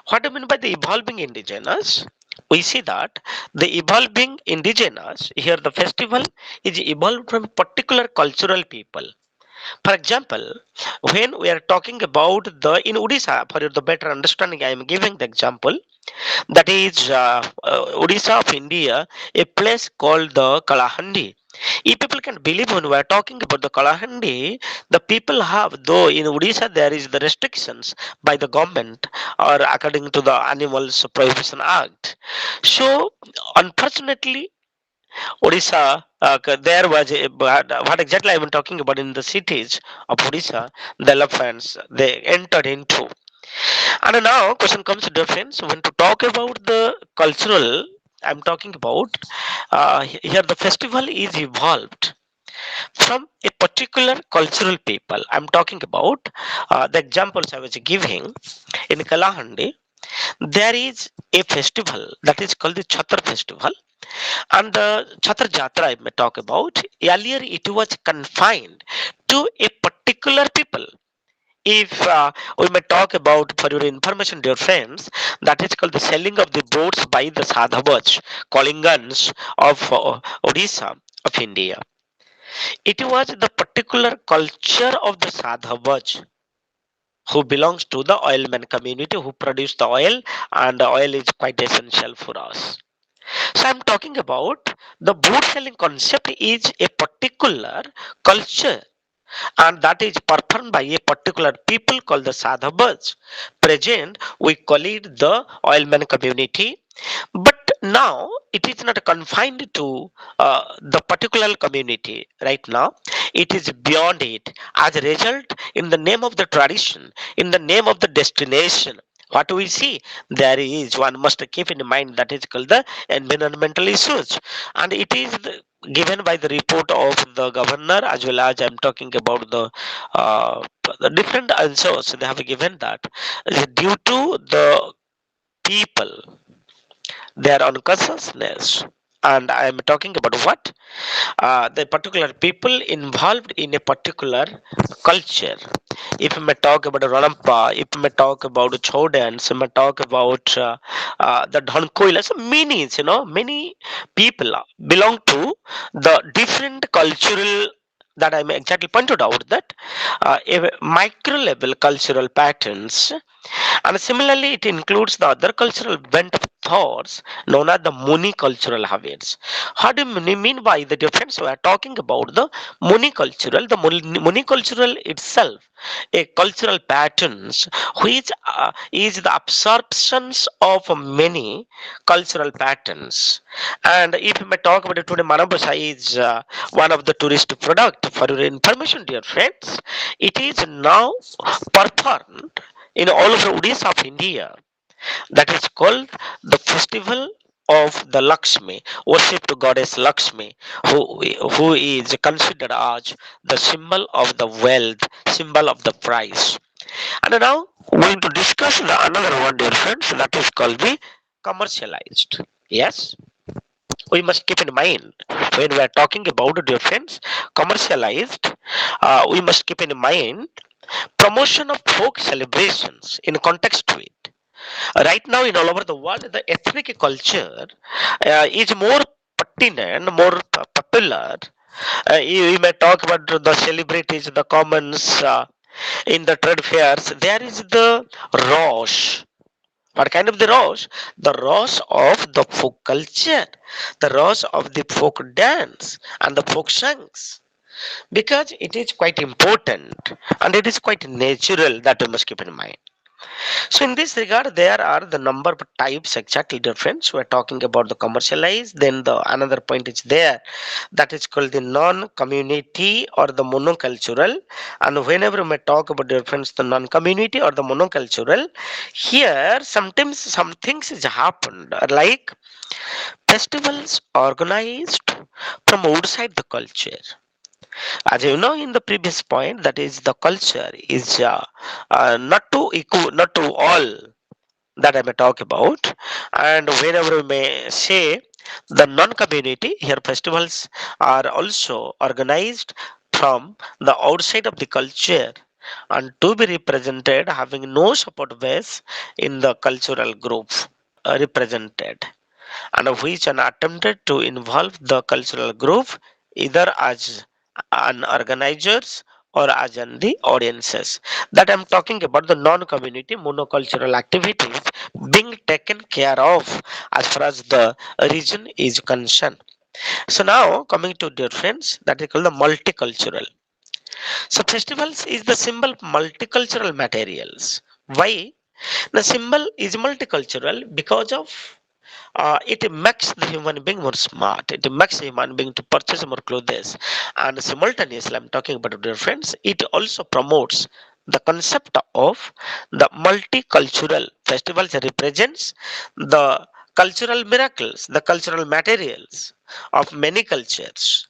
What do you mean by the evolving indigenous? We see that the evolving indigenous, here the festival is evolved from particular cultural people. For example, when we are talking about the in Odisha, for the better understanding, I am giving the example that is Odisha of India, a place called the Kalahandi. If people can believe, when we are talking about the Kalahandi, the people have, though in Odisha there is the restrictions by the government or according to the Animals Prohibition Act. So unfortunately, Odisha, there was what exactly I am talking about in the cities of Odisha, the elephants they entered into. And now question comes to difference when to talk about the cultural. I'm talking about here the festival is evolved from a particular cultural people. I'm talking about the examples I was giving in Kalahandi. There is a festival that is called the Chhatar festival, and the Chhatar Jatra I may talk about. Earlier, it was confined to a particular people. If we may talk about, for your information, dear friends, that is called the selling of the boats by the Sadhavas, Kalingans of Odisha of India. It was the particular culture of the Sadhavas who belongs to the oilman community who produce the oil, and the oil is quite essential for us. So I'm talking about the boat selling concept is a particular culture, and that is performed by a particular people called the Sadhavas. Present, we call it the oilman community, but now it is not confined to the particular community. Right now, it is beyond it. As a result, in the name of the tradition, in the name of the destination, what we see there is, one must keep in mind, that is called the environmental issues, and it is given by the report of the governor, as well as I'm talking about uh, the different answers they have given, that due to the people, their unconsciousness. And I am talking about what, the particular people involved in a particular culture. If we may talk about Ranampa, if we may talk about Chodans, we may talk about the Dhankoilas, many, many people belong to the different cultural, that I may exactly pointed out, that a micro level cultural patterns, and similarly, it includes the other cultural bent of thoughts known as the monocultural habits. How do you mean by the difference? We are talking about the monocultural. The monocultural itself, a cultural patterns which is the absorptions of many cultural patterns. And if we may talk about it today, Manabasa is one of the tourist product. For your information, dear friends, it is now performed in all over Odisha of India. That is called the festival of the Lakshmi, worship to goddess Lakshmi, who is considered as the symbol of the wealth, symbol of the price. And now we're going to discuss the another one, dear friends, that is called the commercialized. Yes, we must keep in mind when we are talking about, dear friends, commercialized. We must keep in mind promotion of folk celebrations in context to it. Right now, in all over the world, the ethnic culture is more pertinent, more popular. You may talk about the celebrities, the commons in the trade fairs. There is the rush. What kind of the rush? The rush of the folk culture, the rush of the folk dance and the folk songs, because it is quite important and it is quite natural, that we must keep in mind. So in this regard, there are the number of types exactly different. So we're talking about the commercialized. Then the another point is there, that is called the non-community or the monocultural. And whenever we may talk about difference, the non-community or the monocultural, here sometimes some things has happened, like festivals organized from outside the culture. As you know, in the previous point, that is the culture is not to equal, not to all, that I may talk about. And whenever we may say the non-community, here festivals are also organized from the outside of the culture and to be represented having no support base in the cultural group represented, and which an attempted to involve the cultural group either as an organizers or as in the audiences. That I'm talking about the non-community monocultural activities being taken care of as far as the region is concerned. So now coming to dear friends, that is called the multicultural. So festivals is the symbol of multicultural materials. Why? The symbol is multicultural because of it makes the human being more smart. It makes the human being to purchase more clothes. And simultaneously, I'm talking about dear friends, it also promotes the concept of the multicultural festivals represents the cultural miracles, the cultural materials of many cultures.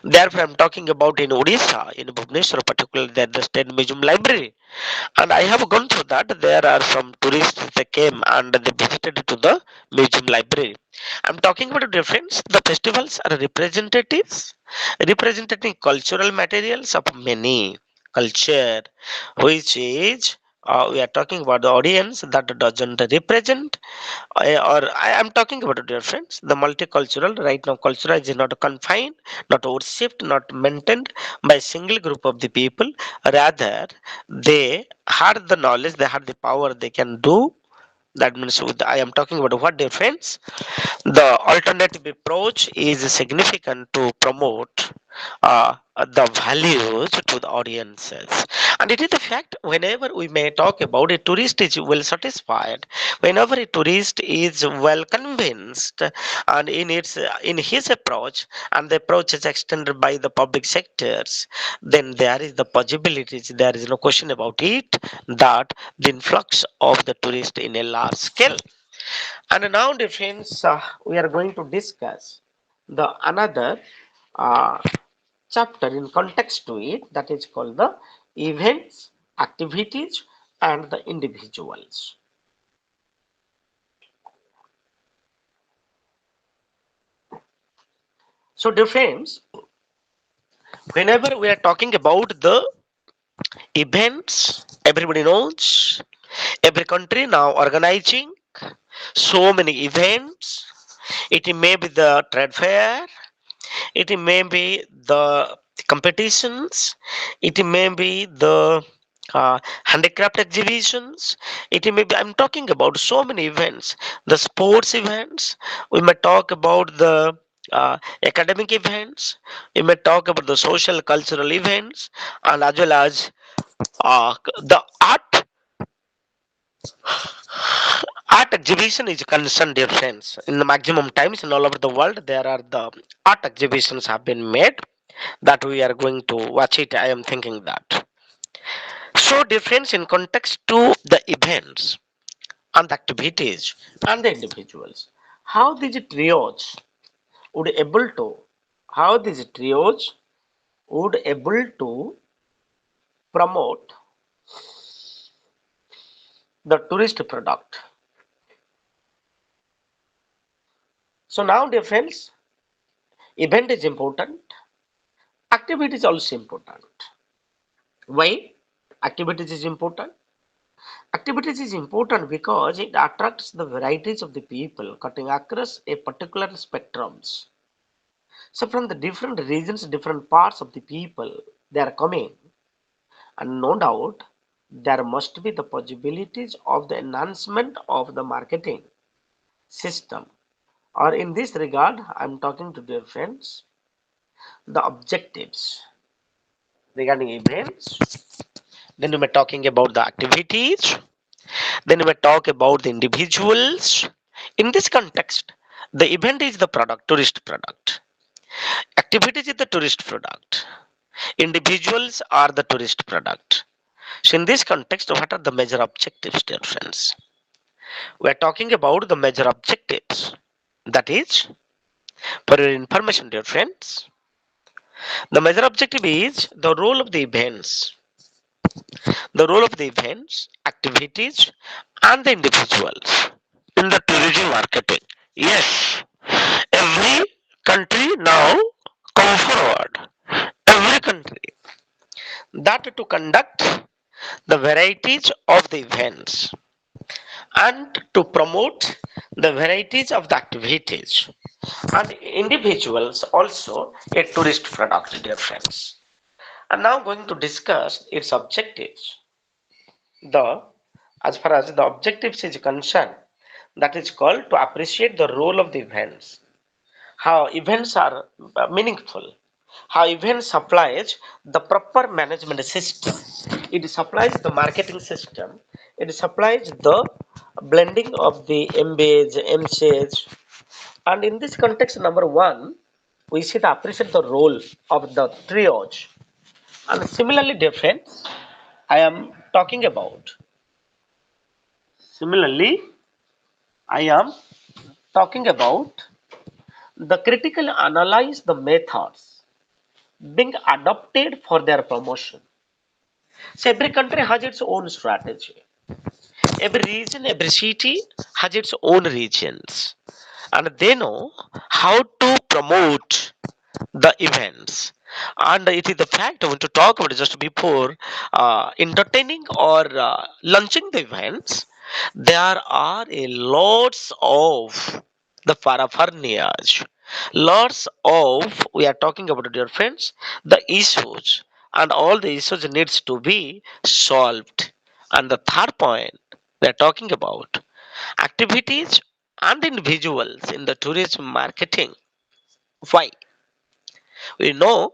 Therefore, I'm talking about in Odisha, in Bhubaneswar, particularly, there the State Museum Library, and I have gone through that. There are some tourists they came and they visited to the museum library. I'm talking about a difference. The festivals are representatives, representing cultural materials of many culture, which is we are talking about the audience that doesn't represent or I am talking about dear friends, the multicultural right now culture is not confined, not worshipped, not maintained by a single group of the people. Rather, they had the knowledge, they had the power, they can do. That means I am talking about what difference. The alternative approach is significant to promote the values to the audiences. And it is a fact whenever we may talk about a tourist is well satisfied, whenever a tourist is well convinced and in his approach and the approach is extended by the public sectors, then there is the possibilities, there is no question about it, that the influx of the tourist in a large scale. And now, dear friends, we are going to discuss the another uh, chapter in context to it, that is called the events, activities, and the individuals. So, dear friends, whenever we are talking about the events, everybody knows every country now organizing so many events. It may be the trade fair, it may be the competitions, it may be the handicraft exhibitions, it may be, I'm talking about so many events, the sports events, we may talk about the academic events, we may talk about the social cultural events, and as well as the art exhibition is concerned, dear friends. In the maximum times in all over the world, there are the art exhibitions have been made that we are going to watch it. I am thinking that. So, difference in context to the events and the activities and the individuals. How these trios would able to, how these trios would able to promote the tourist product. So now, dear friends, event is important, activity is also important. Why? Activities is important. Activities is important because it attracts the varieties of the people cutting across a particular spectrums. So from the different regions, different parts of the people, they are coming, and no doubt there must be the possibilities of the enhancement of the marketing system. Or in this regard, I'm talking to dear friends, the objectives regarding events. Then we were talking about the activities. Then we talk about the individuals. In this context, the event is the product, tourist product. Activities is the tourist product. Individuals are the tourist product. So in this context, what are the major objectives, dear friends? We are talking about the major objectives. That is, for your information, dear friends, the major objective is the role of the events, activities, and the individuals in the tourism marketing. Yes, every country now come forward. Every country that to conduct the varieties of the events and to promote the varieties of the activities and individuals also a tourist product, dear friends. And now going to discuss its objectives. The as far as the objectives is concerned, that is called to appreciate the role of the events, how events are meaningful, how events supplies the proper management system, it supplies the marketing system, it supplies the blending of the MBAs, MCAs, and in this context, number one, we see the appreciate the role of the triage, and similarly different. I am talking about similarly. I am talking about the critical analyze the methods. being adopted for their promotion. So every country has its own strategy. Every region, every city has its own regions, and they know how to promote the events. And it is the fact I want to talk about just before entertaining or launching the events. There are a lots of the paraphernalias, lots of we are talking about, dear friends, the issues, and all the issues needs to be solved. And the third point we are talking about activities and individuals in the tourism marketing. Why? We know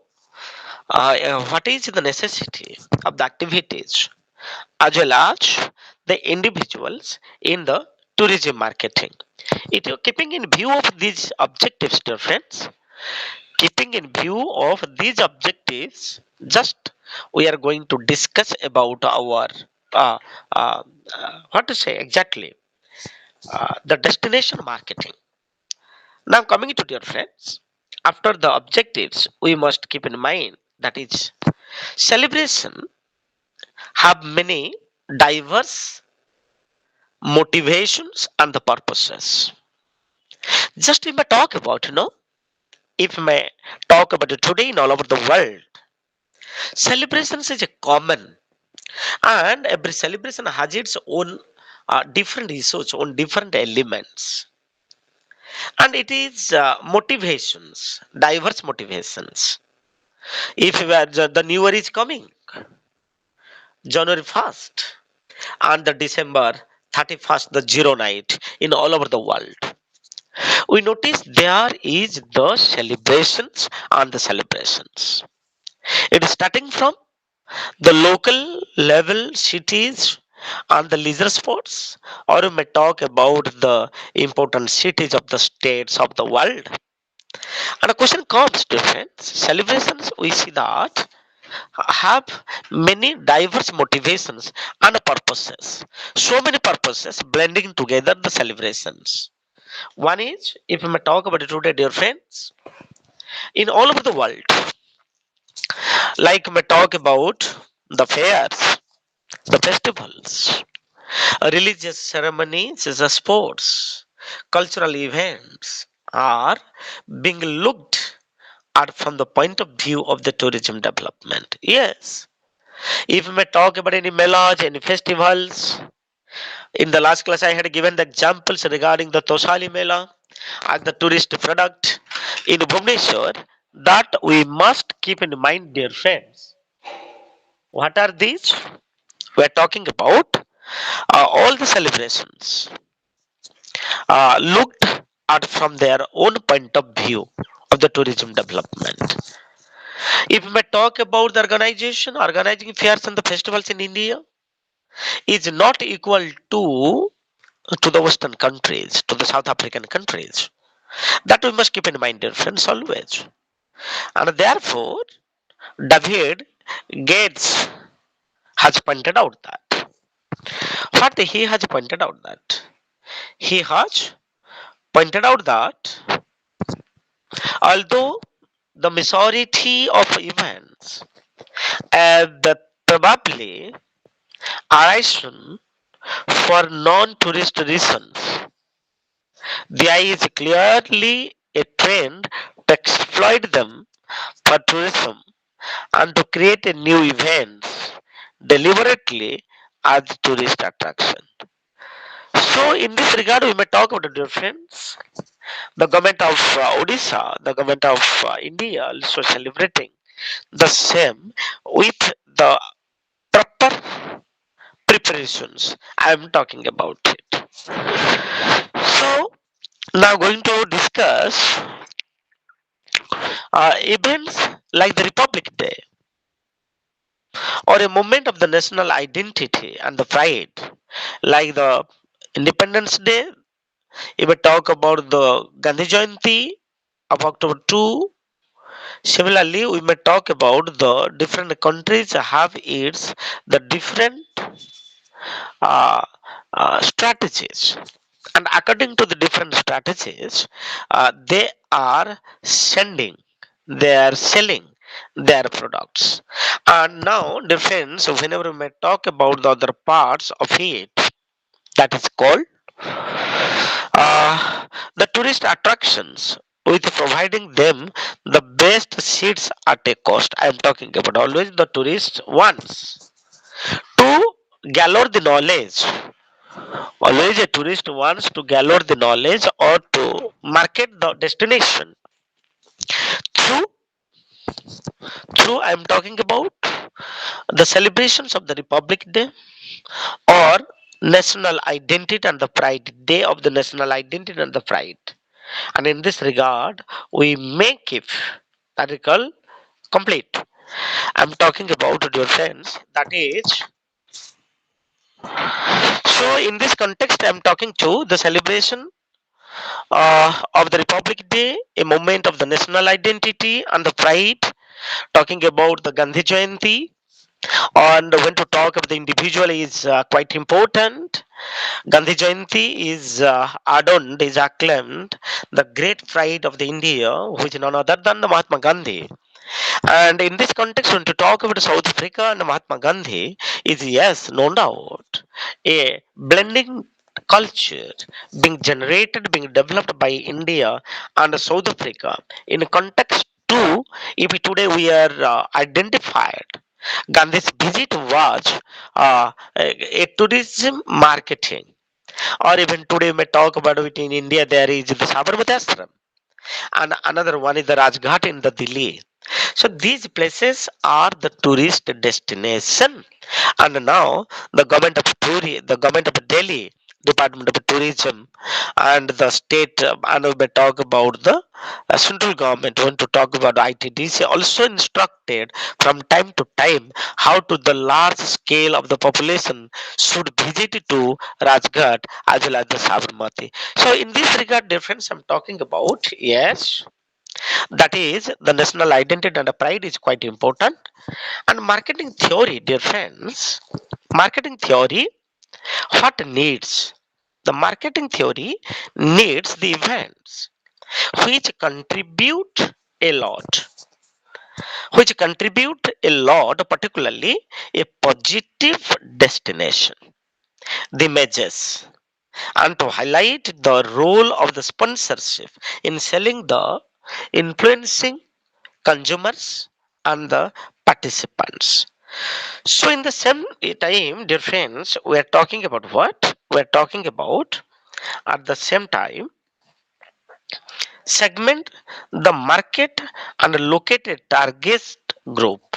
what is the necessity of the activities as well as the individuals in the tourism marketing. It keeping in view of these objectives, dear friends, keeping in view of these objectives, just we are going to discuss about our uh, what to say exactly the destination marketing. Now, coming to dear friends, after the objectives, we must keep in mind that is celebration have many diverse motivations and the purposes. Just we may talk about, if we may talk about it today in all over the world, celebrations is a common, and every celebration has its own different issues, own different elements, and it is motivations, diverse motivations. If we are, the new year is coming, January 1st, and the December 31st, the zero night in all over the world. We notice there is the celebrations and the celebrations. It is starting from the local level cities and the leisure sports, or we may talk about the important cities of the states of the world. And a question comes, different celebrations. We see that have many diverse motivations and purposes. So many purposes blending together the celebrations. One is, if we may talk about it today, dear friends, in all over the world, like we may talk about the fairs, the festivals, religious ceremonies, the sports, cultural events are being looked at from the point of view of the tourism development. Yes, if we may talk about any melas, any festivals, in the last class I had given the examples regarding the Tosali Mela as the tourist product in Bhubaneswar, that we must keep in mind, dear friends. What are these? We are talking about all the celebrations looked at from their own point of view of the tourism development. If we may talk about the organization, organizing fairs and the festivals in India is not equal to the Western countries, to the South African countries. That we must keep in mind, dear friends, always. And therefore, David Gates has pointed out that. What he has pointed out that? He has pointed out that although the majority of events that probably arisen for non-tourist reasons, there is clearly a trend to exploit them for tourism and to create a new events deliberately as tourist attraction. So in this regard, we may talk about the difference. The government of Odisha, the government of India also celebrating the same with the proper preparations. I am talking about it. So now going to discuss events like the Republic Day or a moment of the national identity and the pride, like the Independence Day. If we talk about the Gandhi Jayanti of October 2, similarly, we may talk about the different countries have its the different uh, strategies, and according to the different strategies, they are sending, they are selling their products. And now, dear friends, whenever we may talk about the other parts of it, that is called the tourist attractions, with providing them the best seats at a cost. I am talking about always the tourist wants to gather the knowledge. Always a tourist wants to gather the knowledge or to market the destination through I am talking about the celebrations of the Republic Day or national identity and the pride day of the national identity and the pride. And in this regard, we make it article complete. I'm talking about, dear friends, that is, so in this context, I'm talking to the celebration of the Republic Day, a moment of the national identity and the pride, talking about the Gandhi Jayanti. And when to talk about the individual is quite important. Gandhi Jayanti is adorned, is acclaimed, the great pride of the India, which is none other than the Mahatma Gandhi. And in this context, when to talk about South Africa and Mahatma Gandhi, is yes, no doubt, a blending culture being generated, being developed by India and South Africa. In context two, if today we are identified, Gandhi's visit was a tourism marketing. Or even today, we may talk about it in India, there is the Sabarmati Ashram, and another one is the Rajghat in the Delhi. So these places are the tourist destination, and now the government of Delhi, Department of Tourism, and the state, and we may talk about the central government. Want to talk about ITDC also instructed from time to time how to the large scale of the population should visit to Rajghat as well as the Sabarmati. So in this regard, difference I'm talking about, yes, that is the national identity and pride is quite important. And marketing theory, dear friends, marketing theory, what needs? The marketing theory needs the events which contribute a lot, particularly a positive destination, the images, and to highlight the role of the sponsorship in selling the influencing consumers and the participants. So, in the same time, dear friends, we are talking about what? We are talking about at the same time segment the market and locate a target group.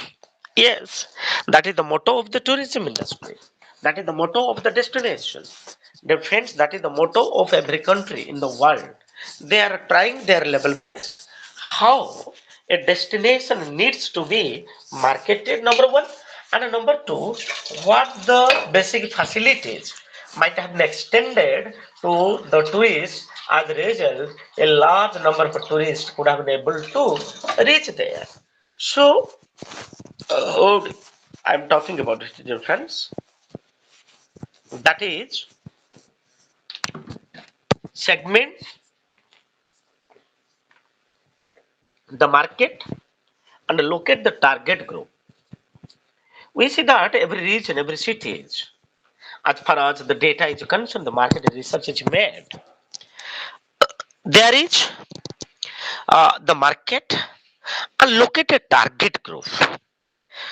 Yes, that is the motto of the tourism industry. That is the motto of the destination. Dear friends, that is the motto of every country in the world. They are trying their level best. How a destination needs to be marketed, number one, and number two, what the basic facilities might have been extended to the tourists. As a result, a large number of tourists could have been able to reach there. So, oh, I'm talking about it, dear friends. That is segment the market and locate the target group. We see that every region, every city, as far as the data is concerned, the market research is made. There is the market and locate a target group.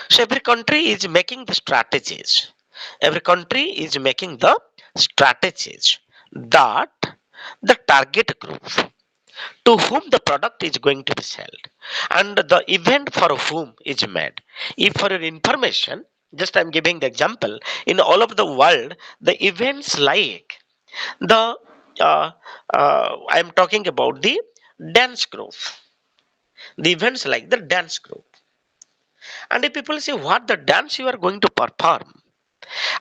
So every country is making the strategies. Every country is making the strategies that the target group to whom the product is going to be sold and the event for whom is made. If for your information, just I'm giving the example, in all of the world, the events like the I'm talking about the dance group, the events like the dance group. And if people say what the dance you are going to perform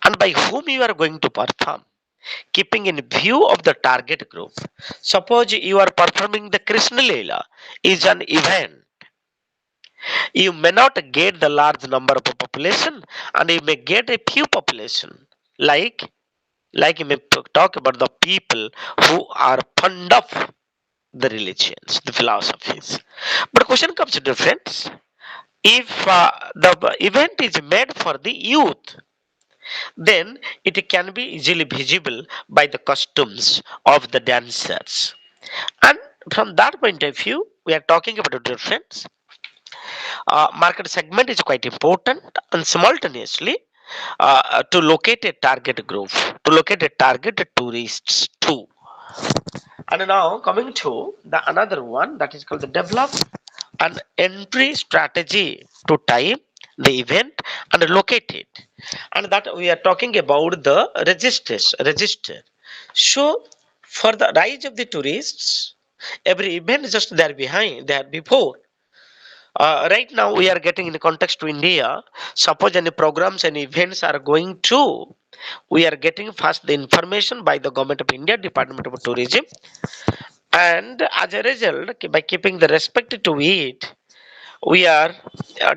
and by whom you are going to perform, keeping in view of the target group. Suppose you are performing the Krishna Leela is an event. You may not get the large number of population and you may get a few population. Like you may talk about the people who are fond of the religions, the philosophies. But question comes to friends. If the event is made for the youth, then it can be easily visible by the costumes of the dancers. And from that point of view, we are talking about the difference. Market segment is quite important, and simultaneously to locate a target group, to locate a target tourists too. And now coming to the another one, that is called the develop an entry strategy to time the event and locate it. And that we are talking about the register. So for the rise of the tourists, every event is just there behind, there before. Right now we are getting in the context to India. Suppose any programs and events are going to, we are getting first the information by the government of India, Department of Tourism, and as a result, by keeping the respect to it, we are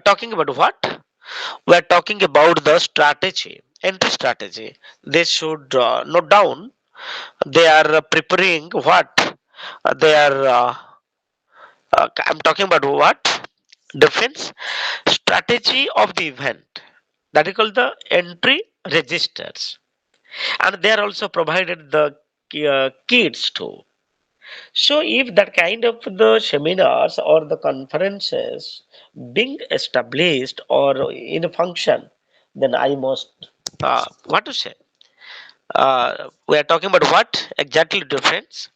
talking about what? We are talking about the strategy, entry strategy. They should note down. They are preparing what? They are. I'm talking about what? Defense strategy of the event. That is called the entry registers, and they are also provided the kits too. So if that kind of the seminars or the conferences being established or in a function, then I must what to say? We are talking about what exactly difference?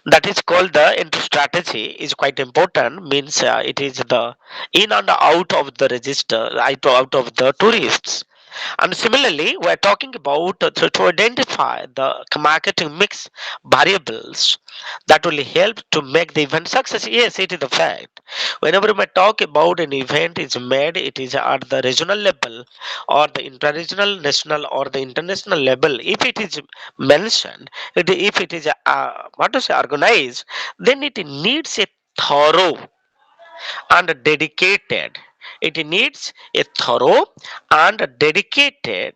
That is called the entry strategy is quite important. Means it is the in and out of the register, out of the tourists. And similarly, we're talking about to identify the marketing mix variables that will help to make the event success. Yes, it is a fact. Whenever we talk about an event is made, it is at the regional level or the interregional, national or the international level. If it is mentioned, if it is what to say organized, then it needs a thorough and dedicated. It needs a thorough and dedicated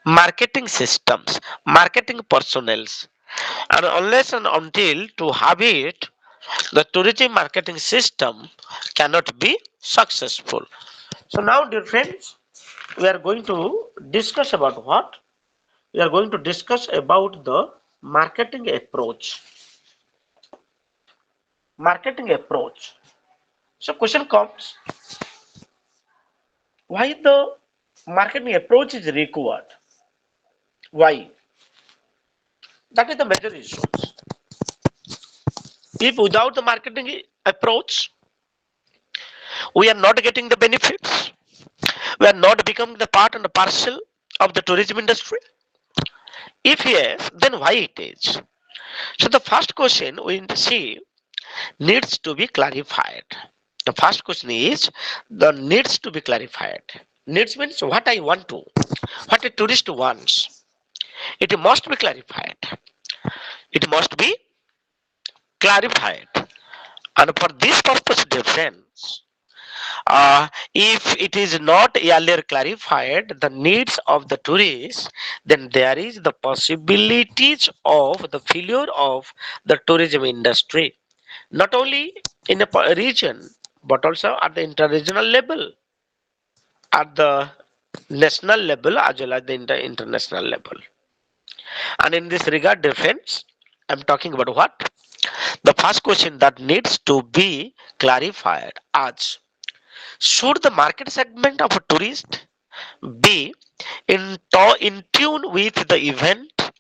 marketing systems, marketing personnels. And unless and until to have it, the tourism marketing system cannot be successful. So now, dear friends, we are going to discuss about what? We are going to discuss about the marketing approach. Marketing approach. So question comes, why the marketing approach is required? Why? That is the major issue. If without the marketing approach, we are not getting the benefits, we are not becoming the part and the parcel of the tourism industry. If yes, then why it is? So the first question we need to see needs to be clarified. The first question is the needs to be clarified. Needs means what I want to, what a tourist wants. It must be clarified. It must be clarified. And for this purpose difference, if it is not earlier clarified the needs of the tourists, then there is the possibilities of the failure of the tourism industry, not only in a region but also at the interregional level, at the national level as well as the international level. And in this regard, difference, I'm talking about what? The first question that needs to be clarified as should the market segment of a tourist be in tune with the event,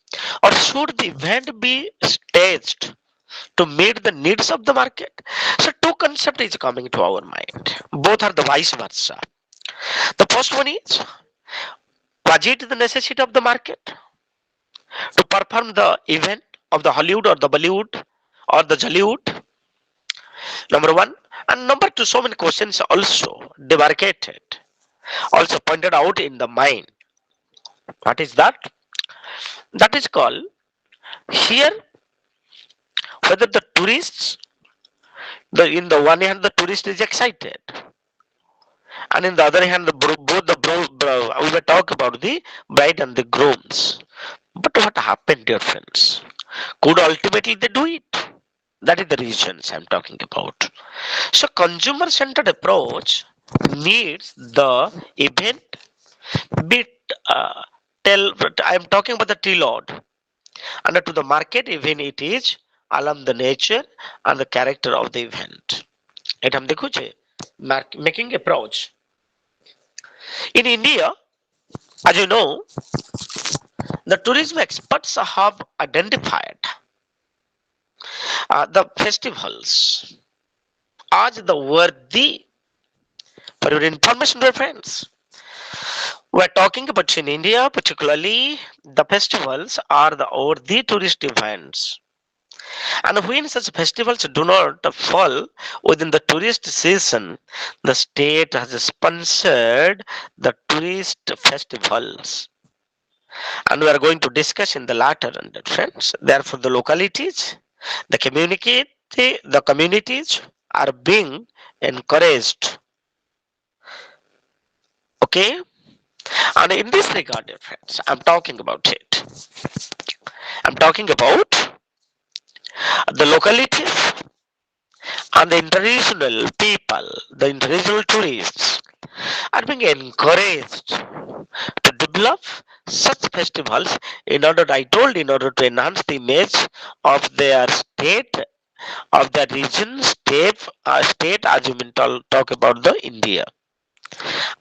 or should the event be staged to meet the needs of the market? So two concepts is coming to our mind. Both are the vice versa. The first one is, was it the necessity of the market to perform the event of the Hollywood or the Bollywood or the Jollywood? Number one. And number two, so many questions also demarcated, also pointed out in the mind. What is that? That is called here whether the tourists, in the one hand the tourist is excited, and in the other hand the both the we were talk about the bride and the grooms. But what happened, dear friends? Could ultimately they do it? That is the reasons I'm talking about. So consumer centered approach needs the event bit tell. I am talking about the T Lord. And to the market event it is alarm the nature and the character of the event. এটা हम देखो छे making approach in India, as you know, the tourism experts have identified the festivals as the worthy. For your information, dear friends, we're talking about in India, particularly the festivals are the worthy tourist events. And when such festivals do not fall within the tourist season, the state has sponsored the tourist festivals. And we are going to discuss in the latter, friends. Therefore, the localities, the the communities are being encouraged. Okay, and in this regard, dear friends, I'm talking about it. I'm talking about the localities and the international people, the international tourists are being encouraged to develop such festivals in order, I told, in order to enhance the image of their state, of their region, state as you mean talk about the India.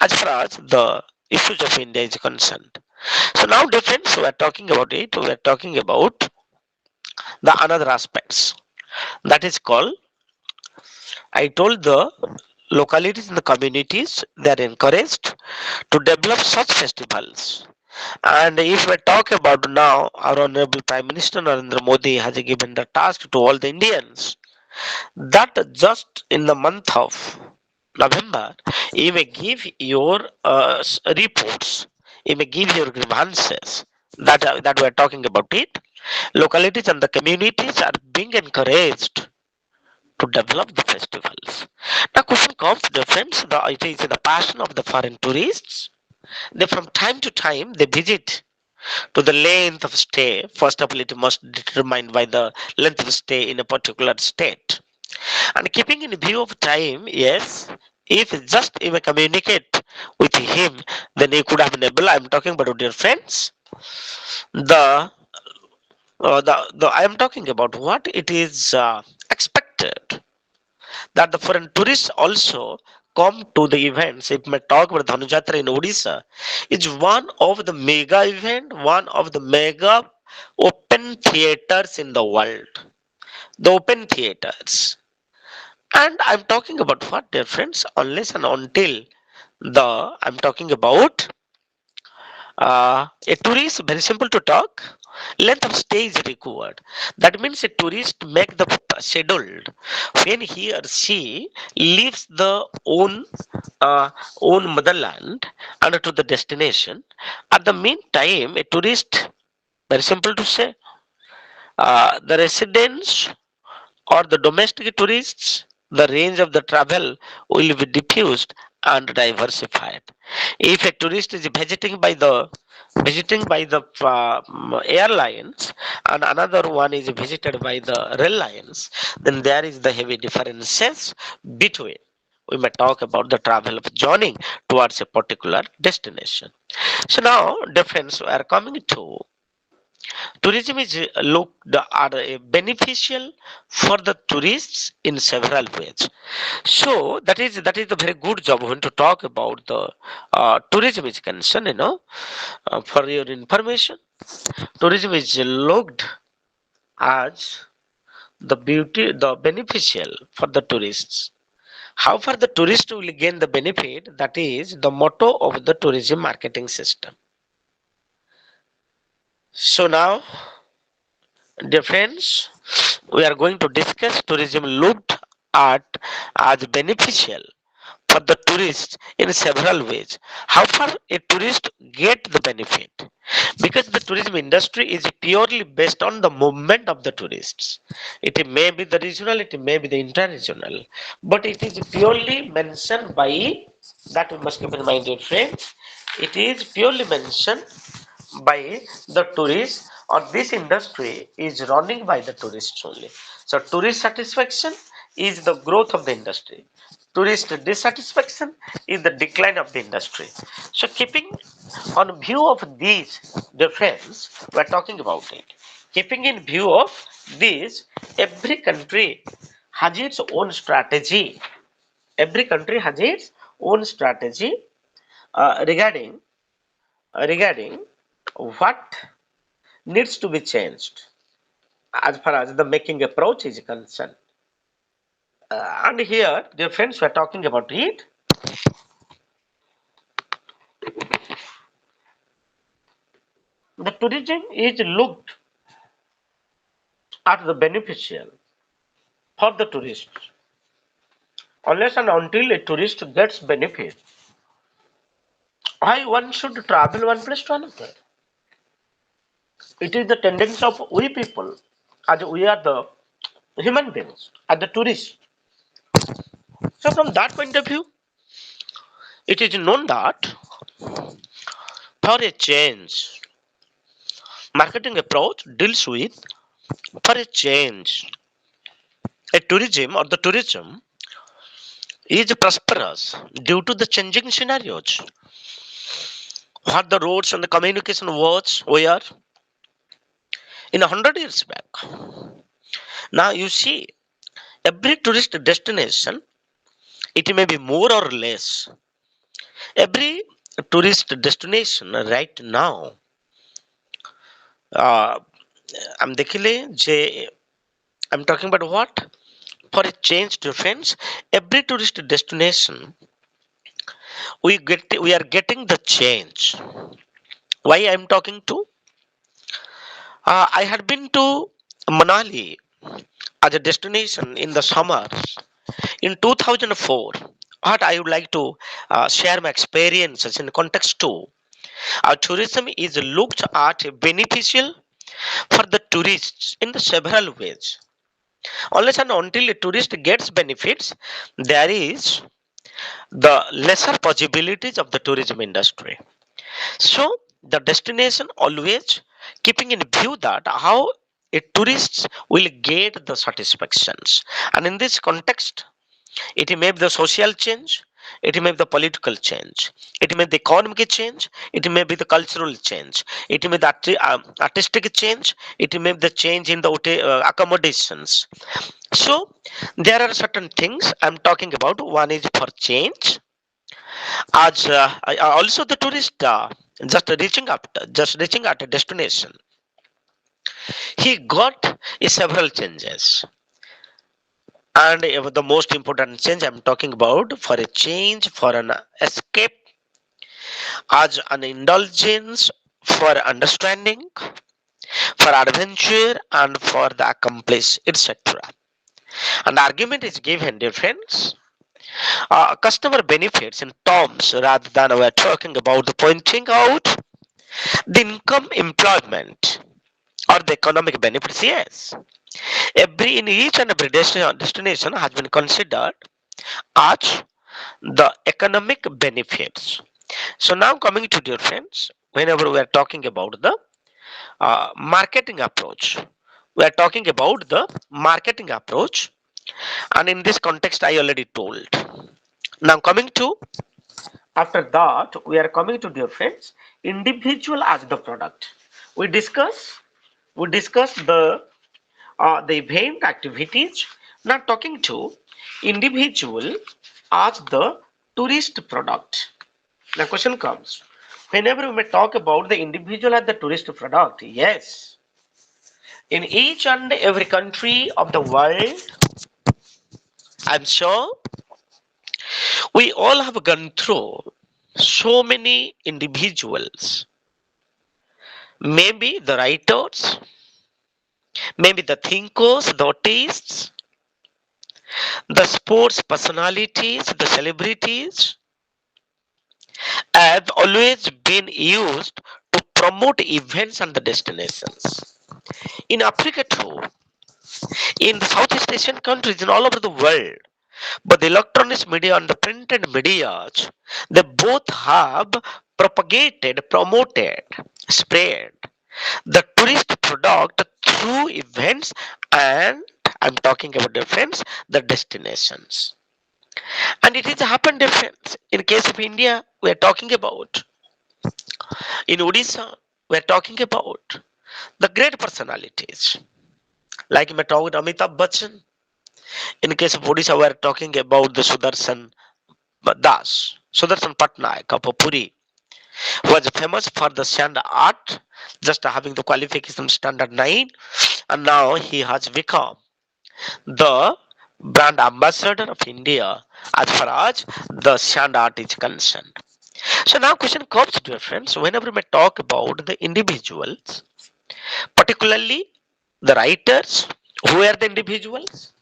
As far as the issues of India is concerned. So now difference we are talking about it, we are talking about the another aspects that is called, I told, the localities and the communities they are encouraged to develop such festivals. And if we talk about now, our Honorable Prime Minister Narendra Modi has given the task to all the Indians that just in the month of November, you may give your reports, you may give your grievances. That we are talking about it. Localities and the communities are being encouraged to develop the festivals. Now, question comes, the friends, it is the passion of the foreign tourists. They from time to time they visit to the length of stay. First of all, it must be determined by the length of stay in a particular state. And keeping in view of time, yes, if just if I communicate with him, then he could have been able. I'm talking about dear friends. The the I am talking about what it is expected that the foreign tourists also come to the events. If I talk about Dhanujatra in Odisha, it's one of the mega event, one of the mega open theaters in the world. The open theaters. And I'm talking about what, dear friends, unless and until I'm talking about a tourist, very simple to talk. Length of stay is required. That means a tourist make the scheduled when he or she leaves the own motherland and to the destination. At the meantime, a tourist, very simple to say, the residents or the domestic tourists, the range of the travel will be diffused and diversified. If a tourist is visiting by the airlines and another one is visited by the rail lines, then there is the heavy differences between. We may talk about the travel of journey towards a particular destination. So now, difference we are coming to. Tourism is looked at beneficial for the tourists in several ways. So that is a very good job when to talk about the tourism is concerned. For your information, tourism is looked as the beneficial for the tourists. How far the tourist will gain the benefit? That is the motto of the tourism marketing system. So now, dear friends, we are going to discuss tourism looked at as beneficial for the tourists in several ways. How far a tourist get the benefit? Because the tourism industry is purely based on the movement of the tourists. It may be the regional, it may be the inter-regional, but it is purely mentioned by that we must keep in mind, dear friends. It is purely mentioned by the tourists, or this industry is running by the tourists only. So tourist satisfaction is the growth of the industry. tourist dissatisfaction is the decline of the industry. So keeping on view of these difference, we are talking about it. Keeping in view of this, every country has its own strategy. Every country has its own strategy regarding what needs to be changed as far as the making approach is concerned. And here, dear friends, we are talking about it. The tourism is looked at the beneficial for the tourist. Unless and until a tourist gets benefit, why one should travel one place to another? It is the tendency of we people, as we are the human beings, as the tourists. So from that point of view, it is known that for a change, marketing approach deals with for a change. A tourism or the tourism is prosperous due to the changing scenarios. What the roads and the communication was were in 100 years back. Now you see, every tourist destination, it may be more or less. Every tourist destination right now, uh, I'm talking about what? For a change difference, every tourist destination, we are getting the change. Why I'm talking to? I had been to Manali as a destination in the summer in 2004. What I would like to share my experiences in context to. Tourism is looked at beneficial for the tourists in the several ways. Unless and until a tourist gets benefits, there is the lesser possibilities of the tourism industry. So the destination always keeping in view that how a tourists will get the satisfactions, and in this context, it may be the social change, it may be the political change, it may be the economic change, it may be the cultural change, it may be the artistic change, it may be the change in the accommodations. So there are certain things I'm talking about. One is for change, as also the tourist just reaching at a destination, he got several changes. And the most important change I'm talking about for a change, for an escape, as an indulgence, for understanding, for adventure, and for the accomplish, etc. An argument is given, dear friends. Customer benefits in terms rather than we're talking about the pointing out the income employment or the economic benefits. Yes, every in each and every destination has been considered as the economic benefits. So now coming to dear friends, whenever we are talking about the marketing approach, we are talking about the marketing approach, and in this context I already told. Now coming to after that, we are coming to dear friends, individual as the product. We discuss the event activities. Now talking to individual as the tourist product. Now question comes, whenever we may talk about the individual as the tourist product, yes, in each and every country of the world, I'm sure we all have gone through so many individuals, maybe the writers, maybe the thinkers, the artists, the sports personalities, the celebrities have always been used to promote events and the destinations. In Africa too, in the Southeast Asian countries, in all over the world, but the electronic media and the printed media, they both have propagated, promoted, spread the tourist product through events, and I'm talking about the friends, the destinations. And it has happened different. In case of India, we are talking about. In Odisha, we are talking about the great personalities. Like we talked Amitabh Bachchan. In case of Odisha, we are talking about the Sudarshan Das, Sudarshan Patnaik of Puri, who was famous for the sand art, just having the qualification standard 9, and now he has become the brand ambassador of India as far as the sand art is concerned. So now question comes, dear friends, whenever we talk about the individuals, particularly the writers, who are the individuals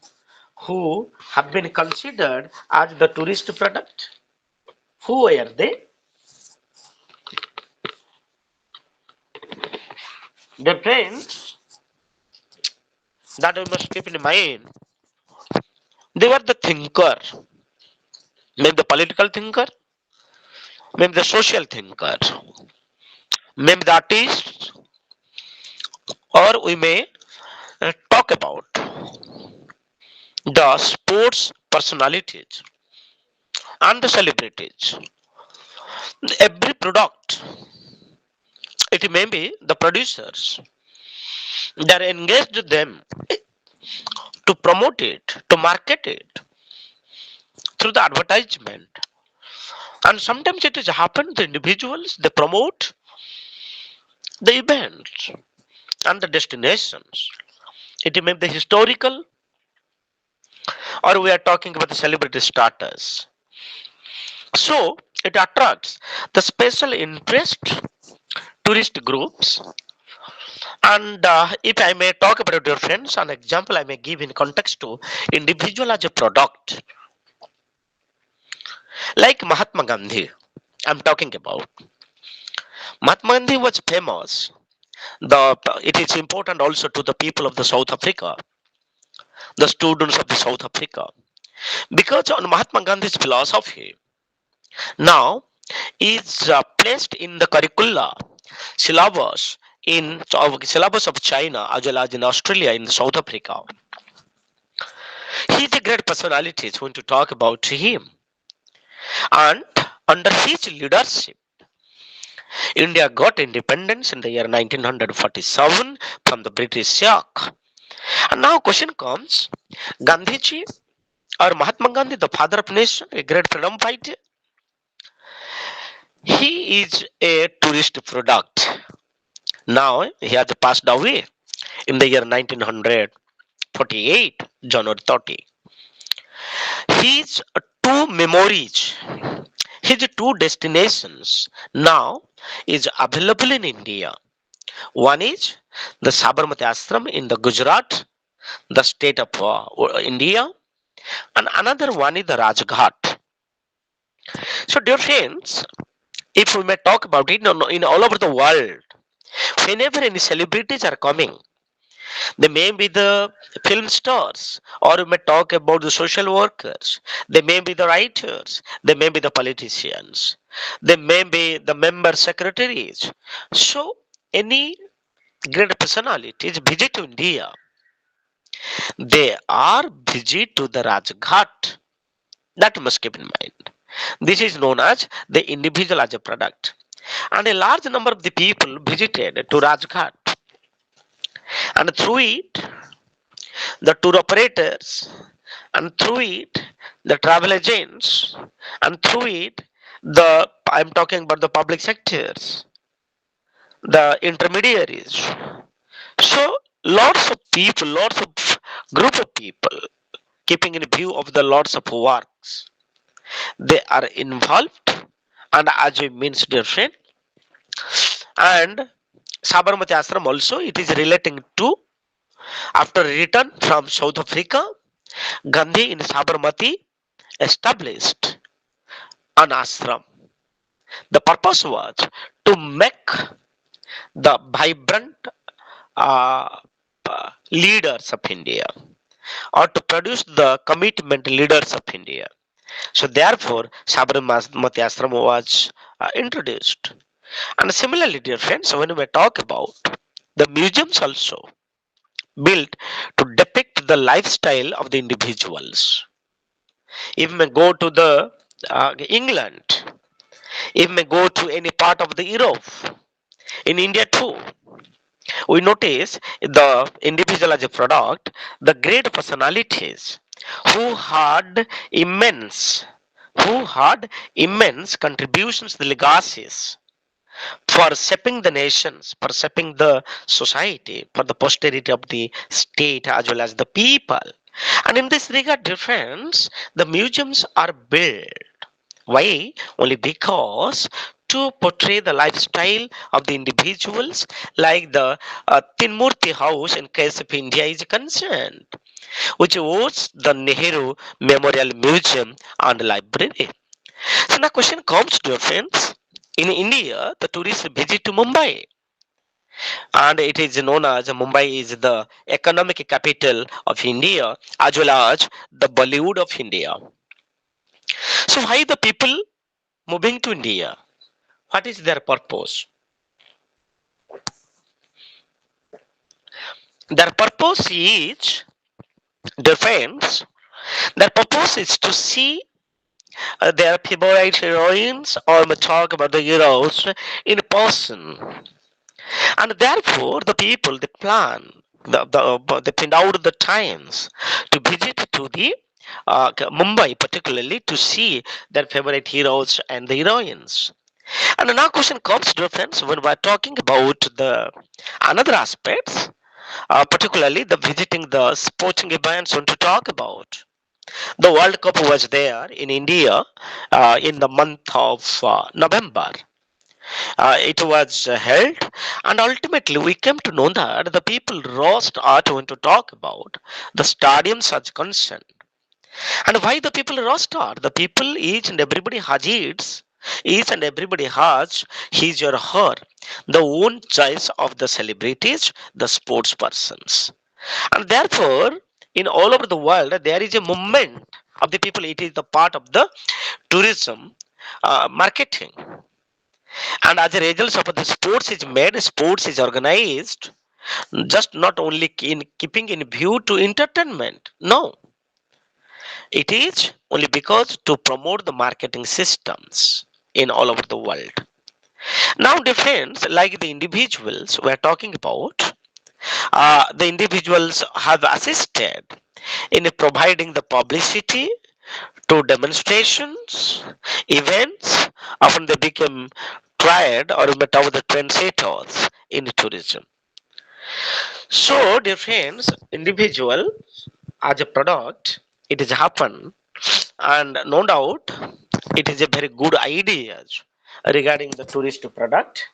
who have been considered as the tourist product? Who are they? Dear friends, that we must keep in mind. They were the thinker, maybe the political thinker, maybe the social thinker, maybe the artist, or we may talk about the sports personalities and the celebrities. Every product, it may be the producers, they are engaged them to promote it, to market it through the advertisement. And sometimes it has happened, the individuals, they promote the events and the destinations. It may be historical, or we are talking about the celebrity starters. So it attracts the special interest tourist groups. And if I may talk about your friends, an example I may give in context to individual as a product, like Mahatma Gandhi. I'm talking about Mahatma Gandhi was famous. The it is important also to the people of the South Africa, the students of the South Africa, because on Mahatma Gandhi's philosophy now is placed in the curricula syllabus in syllabus of China as well as in Australia in South Africa. He is a great personality. It's going to talk about him. And under his leadership, India got independence in the year 1947 from the British Yoke. And now question comes, Gandhiji or Mahatma Gandhi, the father of nation, a great freedom fighter, he is a tourist product. Now he has passed away in the year 1948, January 30. His two memories, his two destinations now is available in India. One is the Sabarmati Ashram in the Gujarat, the state of India, and another one is the Rajghat. So, dear friends, if we may talk about it in all over the world, whenever any celebrities are coming, they may be the film stars, or we may talk about the social workers, they may be the writers, they may be the politicians, they may be the member secretaries. So, any great personalities visit India, they are visit to the Rajghat. That must keep in mind. This is known as the individual as a product. And a large number of the people visited to Rajghat. And through it, the tour operators, and through it, the travel agents, and through it, the I'm talking about the public sectors, the intermediaries. So lots of people, lots of group of people, keeping in view of the lots of works, they are involved, and as we means different. And Sabarmati Ashram also it is relating to after return from South Africa, Gandhi in Sabarmati established an ashram. The purpose was to make the vibrant uh, leaders of India, or to produce the commitment leaders of India. So therefore, Sabarmati Ashram was introduced. And similarly, dear friends, when we talk about the museums also built to depict the lifestyle of the individuals. If we go to the England, if we go to any part of the Europe, in India too, we notice the individual as a product, the great personalities who had immense, who had immense contributions, the legacies for shaping the nations, for shaping the society, for the posterity of the state as well as the people. And in this regard, difference, the museums are built. Why? Only because to portray the lifestyle of the individuals, like the Tinmurti house in case of India is concerned, which hosts the Nehru Memorial Museum and Library. So now question comes to your friends. In India, the tourists visit to Mumbai, and it is known as Mumbai is the economic capital of India as well as the Bollywood of India. So why the people moving to India? What is their purpose? Their purpose is defense. Their purpose is to see their favorite heroines or talk about the heroes in person. And therefore, the people they plan, they pinned out the times to visit to the Mumbai, particularly to see their favorite heroes and the heroines. And now, question comes to friends when we're talking about the another aspects, particularly the visiting the sporting events. Want to talk about the World Cup was there in India in the month of November. It was held, and ultimately we came to know that the people rushed out when to talk about the stadiums as concerned. And why the people rushed out? The people, each and everybody has its, each and everybody has his or her, the own choice of the celebrities, the sports persons. And therefore, in all over the world, there is a movement of the people. It is the part of the tourism marketing. And as a result of the sports is made, sports is organized, just not only in keeping in view to entertainment. No, it is only because to promote the marketing systems in all over the world. Now, difference like the individuals we are talking about, the individuals have assisted in providing the publicity to demonstrations, events. Often they become tried or met out the trendsetters in tourism. So, dear friends, individual as a product, it is happen, and no doubt it is a very good idea regarding the tourist product.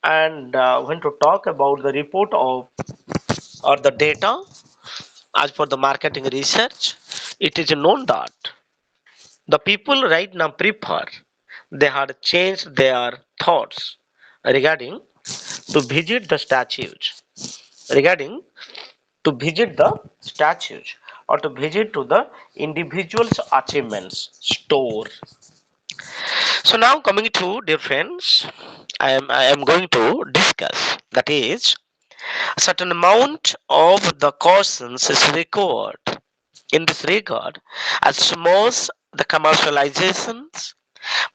And when to talk about the report of or the data as for the marketing research, it is known that the people right now prefer, they had changed their thoughts regarding to visit the statues, regarding to visit the statues or to visit to the individual's achievements store. So now coming to dear friends, I am going to discuss that is certain amount of the cautions is required in this regard as small as the commercializations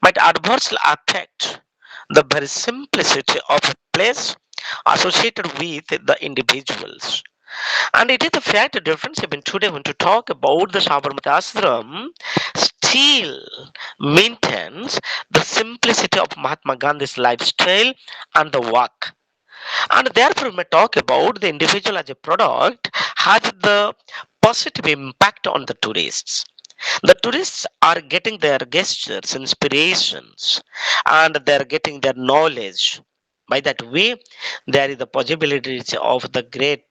might adversely affect the very simplicity of a place associated with the individuals. And it is a fact difference even today when to talk about the Sabarmati Ashram still maintains the simplicity of Mahatma Gandhi's lifestyle and the work. And therefore, we may talk about the individual as a product has the positive impact on the tourists. The tourists are getting their gestures, inspirations, and they are getting their knowledge. By that way, there is the possibilities of the great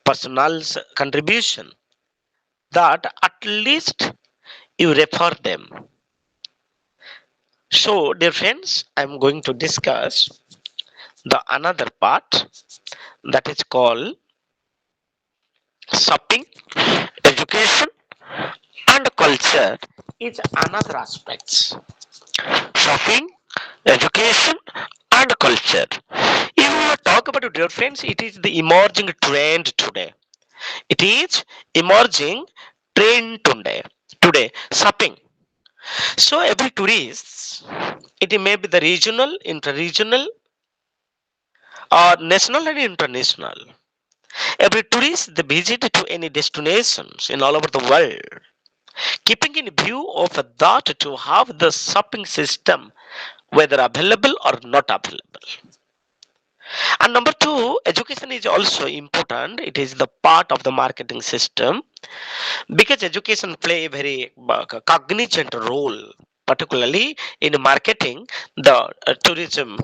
personal's contribution that at least you refer them. So, dear friends, I'm going to discuss the another part that is called shopping, education, and culture is another aspects. Shopping, education, and culture. If we talk about it, dear friends, it is the emerging trend today. It is emerging trend today. today shopping. So every tourist, it may be the regional, inter-regional, or national and international. Every tourist they visit to any destinations in all over the world, keeping in view of that to have the shopping system whether available or not available. And number two, education is also important. It is the part of the marketing system because education play a very cognizant role, particularly in marketing the tourism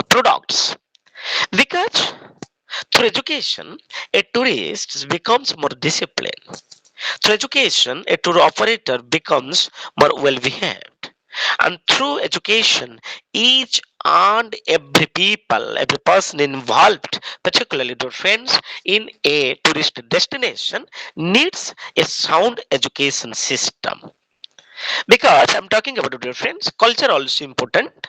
products. Because through education, a tourist becomes more disciplined. Through education, a tour operator becomes more well behaved. And through education, each and every people, every person involved, particularly the friends in a tourist destination, needs a sound education system. Because I'm talking about dear friends, culture also important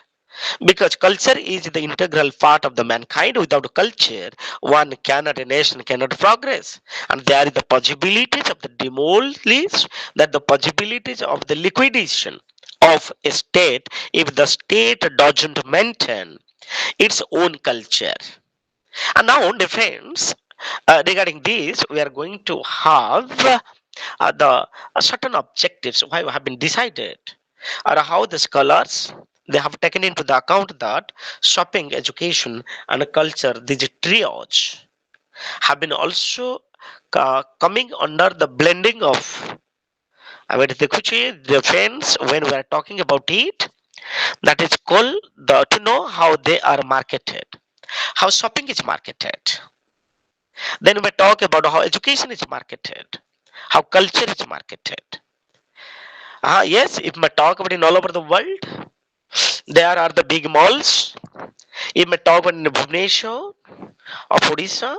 because culture is the integral part of the mankind. Without culture one cannot, a nation cannot progress, and there is the possibilities of the demolish, that the possibilities of the liquidation of a state if the state doesn't maintain its own culture. And now defense, regarding this we are going to have the certain objectives why have been decided, or how the scholars they have taken into the account that shopping, education and culture, these triage have been also coming under the blending of, I mean, the friends when we are talking about it, that is called the to know how they are marketed, how shopping is marketed. Then we talk about how education is marketed, how culture is marketed. Yes, if we talk about in all over the world, there are the big malls. If we talk about in Bhubaneswar of Odisha,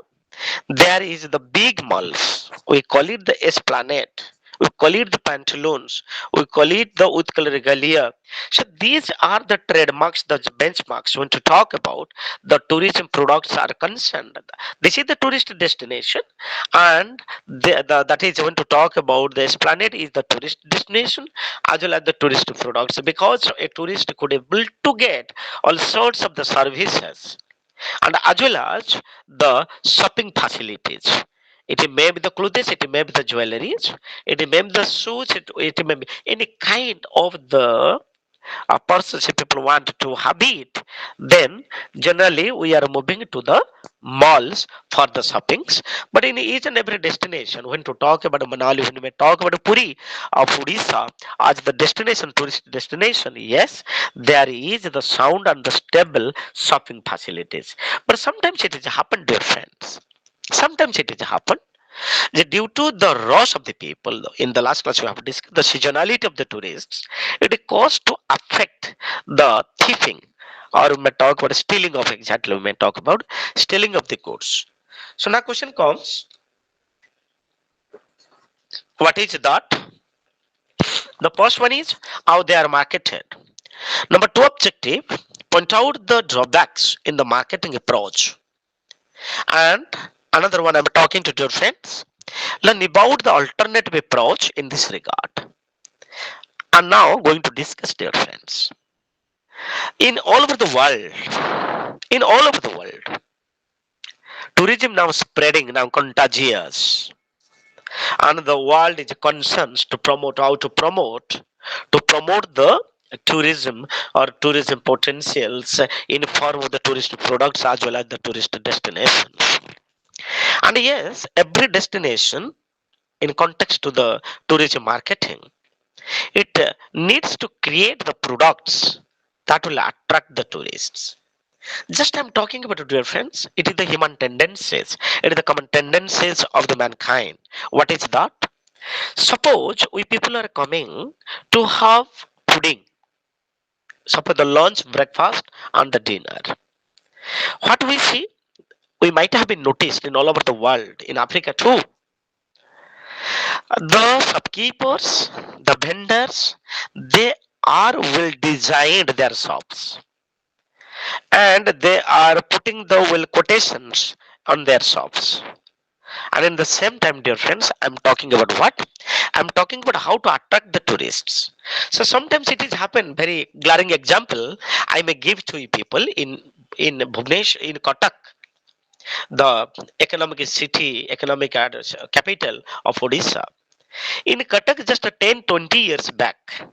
there is the big malls. We call it the Esplanade. We call it the Pantaloons. We call it the Utkal Regalia. So these are the trademarks, the benchmarks when to talk about the tourism products are concerned. This is the tourist destination, and that is when to talk about the Esplanade is the tourist destination as well as the tourist products, because a tourist could able to get all sorts of the services and as well as the shopping facilities. It may be the clothes, it may be the jewelries, it may be the shoes, it may be any kind of the purses if people want to have it. Then generally we are moving to the malls for the shoppings. But in each and every destination, when to talk about Manali, when we talk about Puri of Odisha as the destination, tourist destination, yes, there is the sound and the stable shopping facilities. But sometimes it is happen, dear friends. Sometimes it is happen due to the rush of the people. In the last class we have discussed the seasonality of the tourists, it caused to affect the thieving, or we may talk about stealing of, exactly we may talk about stealing of the goods. So now question comes, what is that? The first one is how they are marketed. Number two objective, point out the drawbacks in the marketing approach. And another one, I'm talking to your friends, learn about the alternative approach in this regard. And now going to discuss, dear friends. In all over the world, in all over the world, tourism now spreading, now contagious. And the world is concerned to promote how to promote the tourism or tourism potentials in form of the tourist products as well as the tourist destinations. And yes, every destination in context to the tourism marketing, it needs to create the products that will attract the tourists. Just I'm talking about it, dear friends. It is the human tendencies. It is the common tendencies of the mankind. What is that? Suppose we people are coming to have pudding. Suppose the lunch, breakfast, and the dinner. What we see, we might have been noticed in all over the world, in Africa too. The shopkeepers, the vendors, they are well designed their shops, and they are putting the well quotations on their shops. And in the same time, dear friends, I'm talking about what? I'm talking about how to attract the tourists. So sometimes it is happen. Very glaring example I may give to you people in Bhubanesh, in Kotak, the economic city, economic capital of Odisha. In Cuttack, just 10-20 years back,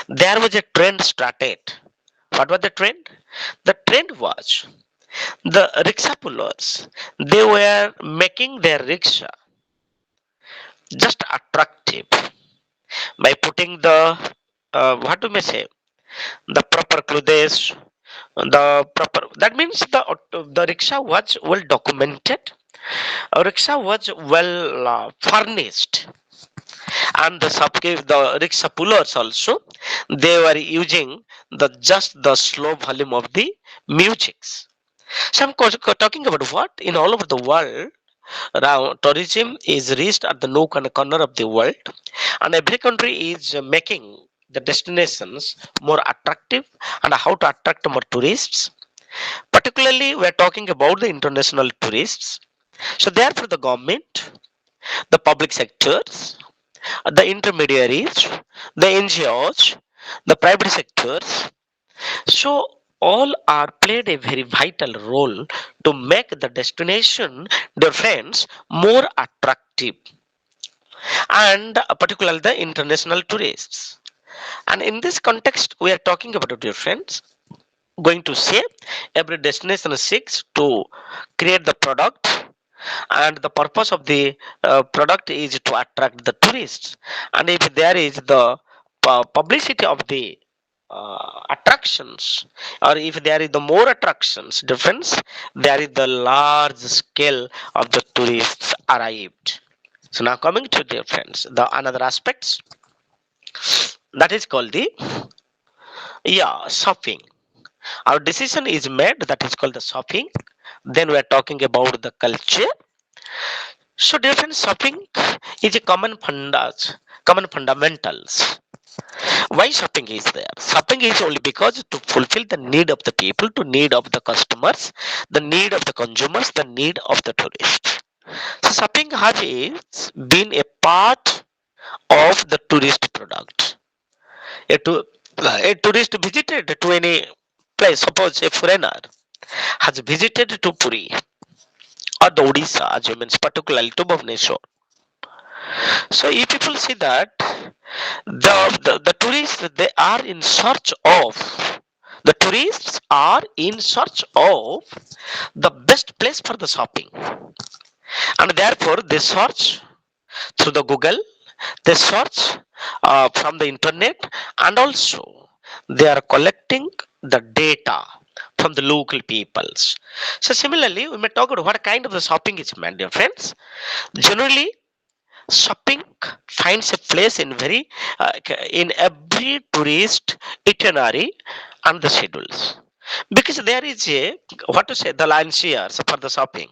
there was a trend started. What was the trend? The trend was the rickshaw pullers. They were making their rickshaw just attractive by putting the what do we say, the proper clothes, the proper, that means the rickshaw was well documented, rickshaw was well furnished, and the rickshaw pullers also, they were using the just the slow volume of the musics. So I'm talking about what in all over the world. Now tourism is reached at the nook and corner of the world, and every country is making the destinations more attractive and how to attract more tourists. Particularly, we're talking about the international tourists. So therefore, the government, the public sectors, the intermediaries, the NGOs, the private sectors. So all are played a very vital role to make the destination, their friends, more attractive, and particularly the international tourists. And in this context, we are talking about, dear friends, going to say every destination seeks to create the product, and the purpose of the product is to attract the tourists. And if there is the publicity of the attractions, or if there is the more attractions difference, there is the large scale of the tourists arrived. So now coming to, dear friends, the another aspects, that is called the, yeah, shopping. Our decision is made, that is called the shopping. Then we are talking about the culture. So different shopping is a common fundamentals. Why shopping is there? Shopping is only because to fulfill the need of the people, to need of the customers, the need of the consumers, the need of the tourists. So shopping has been a part of the tourist product. A, to, a tourist visited to any place, suppose a foreigner has visited to Puri or the Odisha, as you means, particularly to Bhubaneswar. So if people see that the tourists, they are in search of, the tourists are in search of the best place for the shopping, and therefore they search through the Google, they search from the internet, and also they are collecting the data from the local peoples. So similarly, we may talk about what kind of the shopping is meant, dear friends. Generally, shopping finds a place in very in every tourist itinerary and the schedules, because there is a, what to say, the line here for the shopping.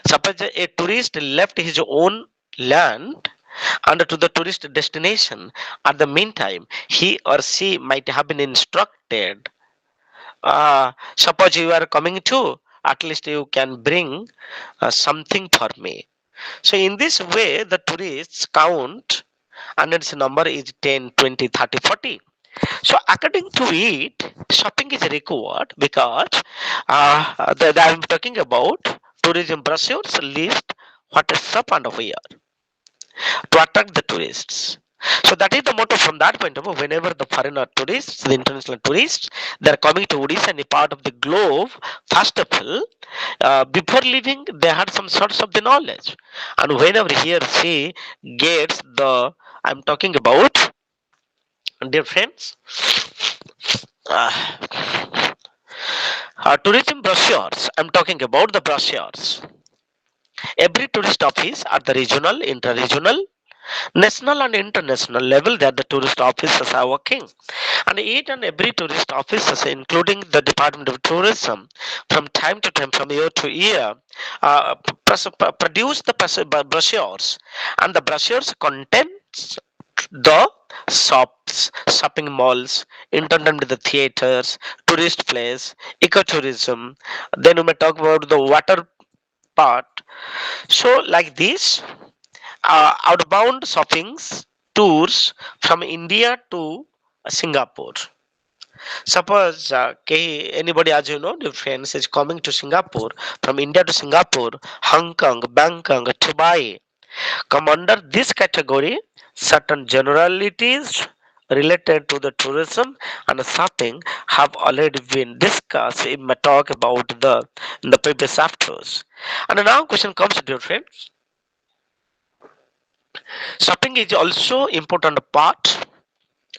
Suppose a tourist left his own land and to the tourist destination, at the meantime he or she might have been instructed, suppose you are coming to, at least you can bring something for me. So in this way, the tourists count, and its number is 10, 20, 30, 40. So according to it, shopping is required because I'm talking about tourism brochures list what is shop and where to attract the tourists. So that is the motto from that point of view. Whenever the foreigner tourists, the international tourists, they are coming to Odisha and a part of the globe, first of all, before leaving, they had some sorts of the knowledge. And whenever he or she gets the, I'm talking about, dear friends, tourism brochures, I'm talking about the brochures. Every tourist office at the regional, inter-regional, national and international level, that the tourist offices are working, and each and every tourist offices, including the Department of Tourism, from time to time, from year to year, produce the brochures, and the brochures contains the shops, shopping malls, internal to the theaters, tourist place, ecotourism. Then we may talk about the water part. So, like this, outbound shoppings tours from India to Singapore. Suppose anybody, as you know, dear friends, is coming to Singapore from India to Singapore, Hong Kong, Bangkok, Dubai. Come under this category, certain generalities related to the tourism and shopping have already been discussed in my talk about in the previous chapters. And now question comes, dear friends. Shopping is also important part.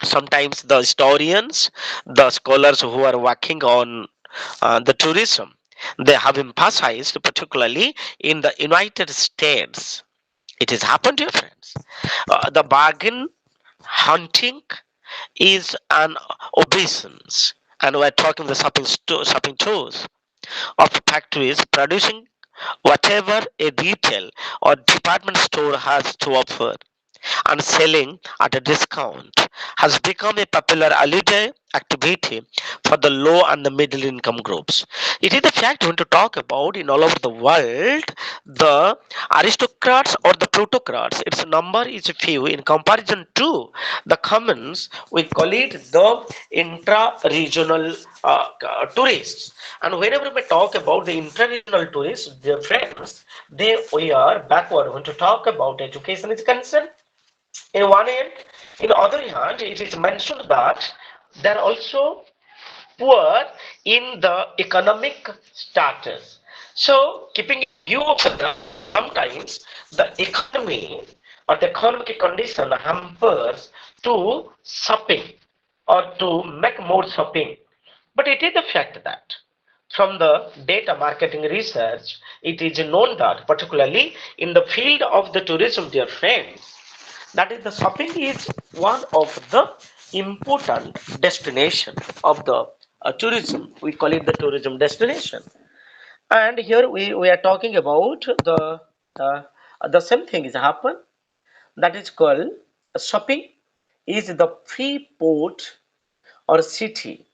Sometimes the historians, the scholars who are working on the tourism, they have emphasized, particularly in the United States. It has happened, dear friends. The bargain hunting is an obeisance, and we're talking the shopping tours of factories producing whatever a retail or department store has to offer and selling at a discount has become a popular holiday activity for the low and the middle income groups. It is a fact when to talk about in all over the world, the aristocrats or the plutocrats, its number is few in comparison to the commons. We call it the intra-regional tourists. And whenever we talk about the intra-regional tourists, dear friends, we are backward when to talk about education is concerned in one hand. In the other hand, it is mentioned that they are also poor in the economic status. So, keeping in view of that, sometimes the economy or the economic condition hampers to shopping or to make more shopping. But it is the fact that from the data marketing research, it is known that particularly in the field of the tourism, dear friends, that is the shopping is one of the important destination of the tourism. We call it the tourism destination. And here we are talking about uh, the same thing is happen, that is called shopping is the free port or city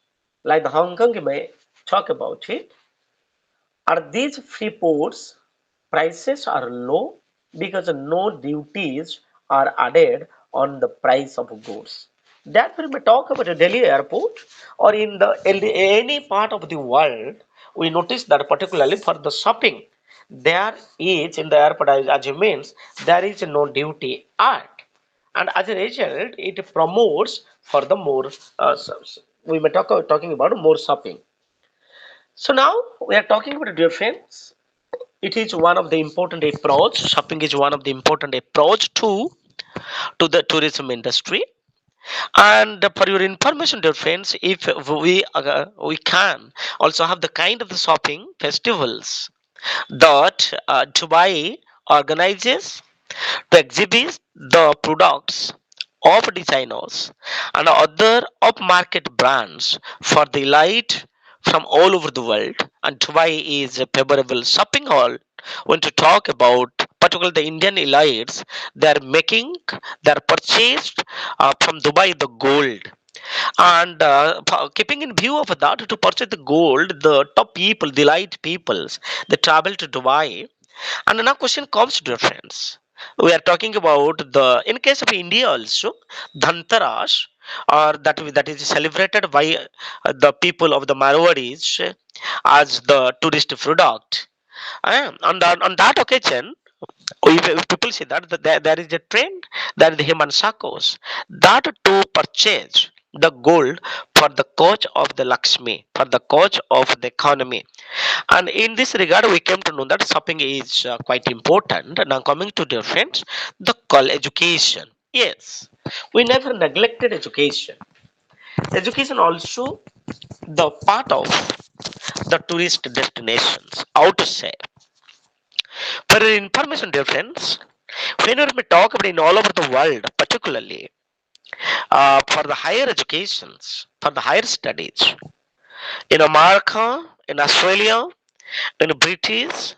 like the Hong Kong. You may talk about it. Are these free ports prices are low because no duties are added on the price of goods. That will we talk about the Delhi airport or in the any part of the world, we notice that particularly for the shopping, there is in the airport as you means there is no duty add, and as a result, it promotes for the more. We may talking about more shopping. So now we are talking about difference. It is one of the important approach. Shopping is one of the important approach to the tourism industry. And for your information, dear friends, if we can also have the kind of the shopping festivals that Dubai organizes to exhibit the products of designers and other upmarket brands for the elite from all over the world. And Dubai is a favorable shopping hall when to talk about particularly the Indian elites. They are making their purchased from Dubai the gold, and keeping in view of that, to purchase the gold, the top people, the elite peoples, they travel to Dubai. And now question comes to friends. We are talking about the in case of India also, Dhantaras, or that is celebrated by the people of the Marwadis as the tourist product. On that occasion, if people say that, there is a trend that the human circles that to purchase the gold for the coach of the Lakshmi, for the coach of the economy. And in this regard, we came to know that shopping is quite important. Now, coming to dear friends, the call education. Yes, we never neglected education. Education also the part of the tourist destinations. How to say? For your information, dear friends, whenever we talk about in all over the world, particularly for the higher educations, for the higher studies, in America, in Australia, in British,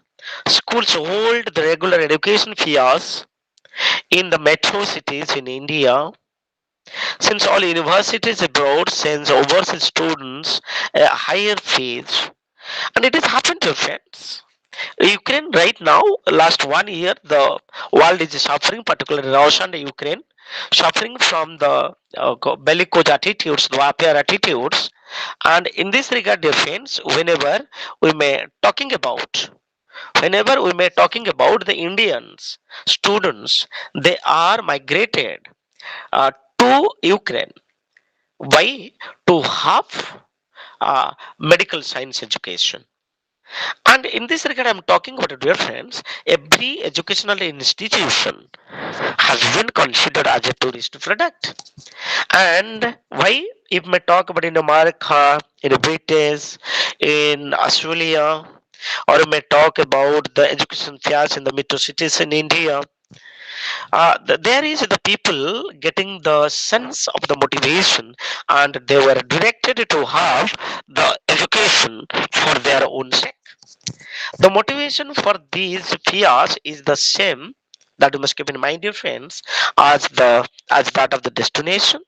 schools hold the regular education fees in the metro cities in India. Since all universities abroad sends overseas students a higher fees, and it has happened to friends. Ukraine right now, last 1 year, the world is suffering, particularly Russia and Ukraine, suffering from the bellicose attitudes, the warfare attitudes. And in this regard, dear friends, whenever we may talking about the Indians students, they are migrated to Ukraine. Why? To have medical science education. And in this regard, I'm talking about, dear friends, every educational institution has been considered as a tourist product. And why? If we talk about in America, in British, in Australia, or we may talk about the education fares in the metro cities in India, there is the people getting the sense of the motivation, and they were directed to have the education for their own sake. The motivation for these fears is the same that you must keep in mind, dear friends, as that of the destination.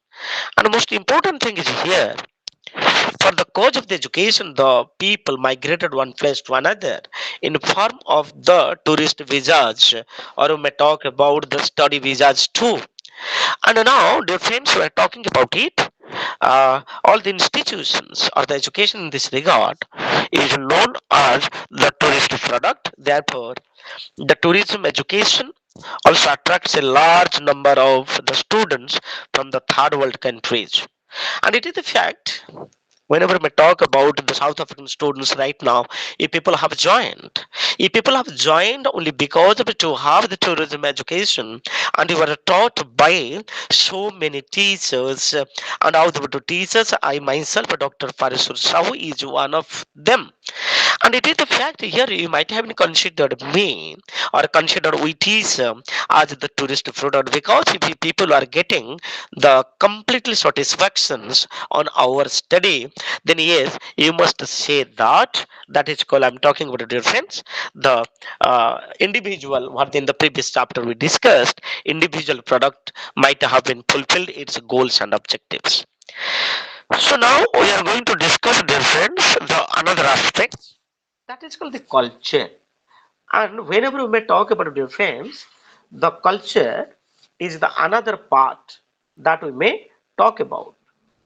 And the most important thing is here, for the cause of the education, the people migrated one place to another in form of the tourist visas, or we may talk about the study visas too. And now, dear friends, we are talking about it. All the institutions or the education in this regard is known as the tourist product. Therefore, the tourism education also attracts a large number of the students from the third world countries. And it is a fact, whenever we talk about the South African students right now, if people have joined only because of to have the tourism education, and you were taught by so many teachers, and out of the teachers, I myself, Dr. Parisur Sahu, is one of them. And it is the fact here you might have considered me or considered we teach as the tourist product, because if you people are getting the completely satisfactions on our study, then yes, you must say that that is called, I'm talking about, dear friends, the individual, what in the previous chapter we discussed, individual product might have been fulfilled its goals and objectives. So now we are going to discuss, dear friends, the another aspect that is called the culture. And whenever we may talk about, dear friends, the culture is the another part that we may talk about.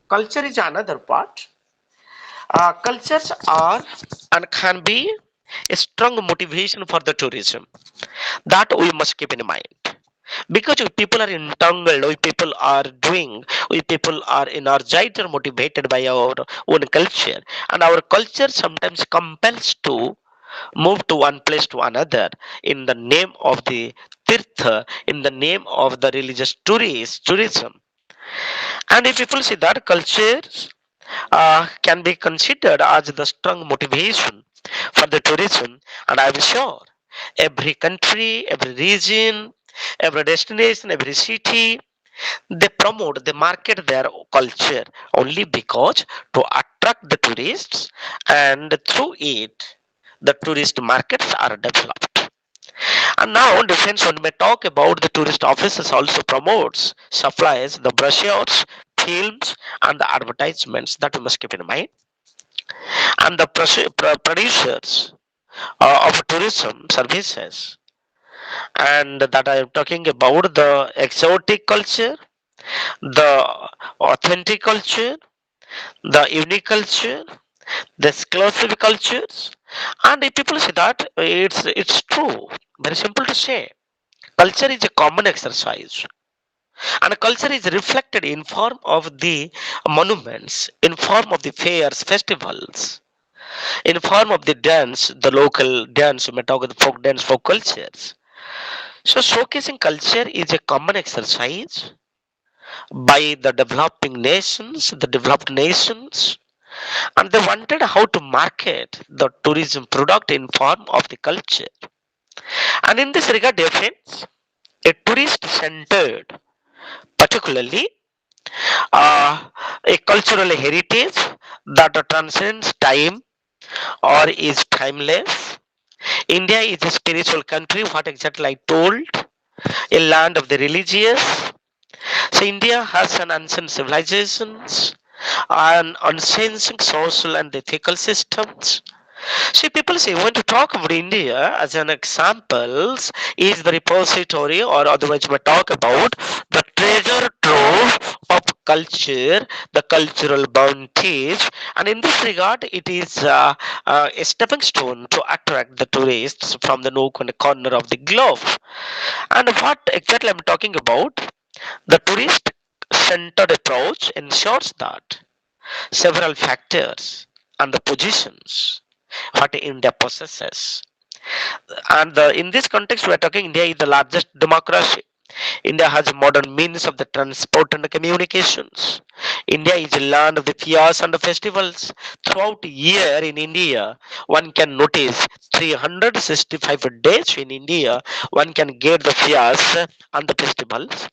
Culture is another part. Cultures are and can be a strong motivation for the tourism, that we must keep in mind. Because if people are entangled, if people are doing, if people are energized or motivated by our own culture, and our culture sometimes compels to move to one place to another in the name of the tirtha, in the name of the religious tourism. And if people see that culture can be considered as the strong motivation for the tourism, and I'm sure every country, every region, every destination, every city, they market their culture only because to attract the tourists, and through it, the tourist markets are developed. And now, defense when we talk about the tourist offices also promotes, supplies the brochures, films, and the advertisements that we must keep in mind. And the producers of tourism services, and that I am talking about the exotic culture, the authentic culture, the unique culture, the exclusive cultures. And if people say that, it's true. Very simple to say. Culture is a common exercise, and culture is reflected in form of the monuments, in form of the fairs, festivals, in form of the dance, the local dance, we may talk of the folk dance, folk cultures. So showcasing culture is a common exercise by the developed nations, and they wanted how to market the tourism product in form of the culture. And in this regard, dear friends, a tourist centered, particularly uh, a cultural heritage that transcends time or is timeless. India is a spiritual country, what exactly I told, a land of the religious. So India has an ancient civilizations, an unchanging social and ethical systems. See, people say when to talk about India as an examples is the repository, or otherwise we talk about the treasure trove of culture, the cultural bounties, and in this regard, it is a stepping stone to attract the tourists from the nook and corner of the globe. And what exactly I'm talking about? The tourist centered approach ensures that several factors and the positions what India possesses. And in this context, we are talking India is the largest democracy. India has modern means of the transport and the communications. India is a land of the fairs and the festivals. Throughout the year in India, one can notice 365 days in India, one can get the fairs and the festivals.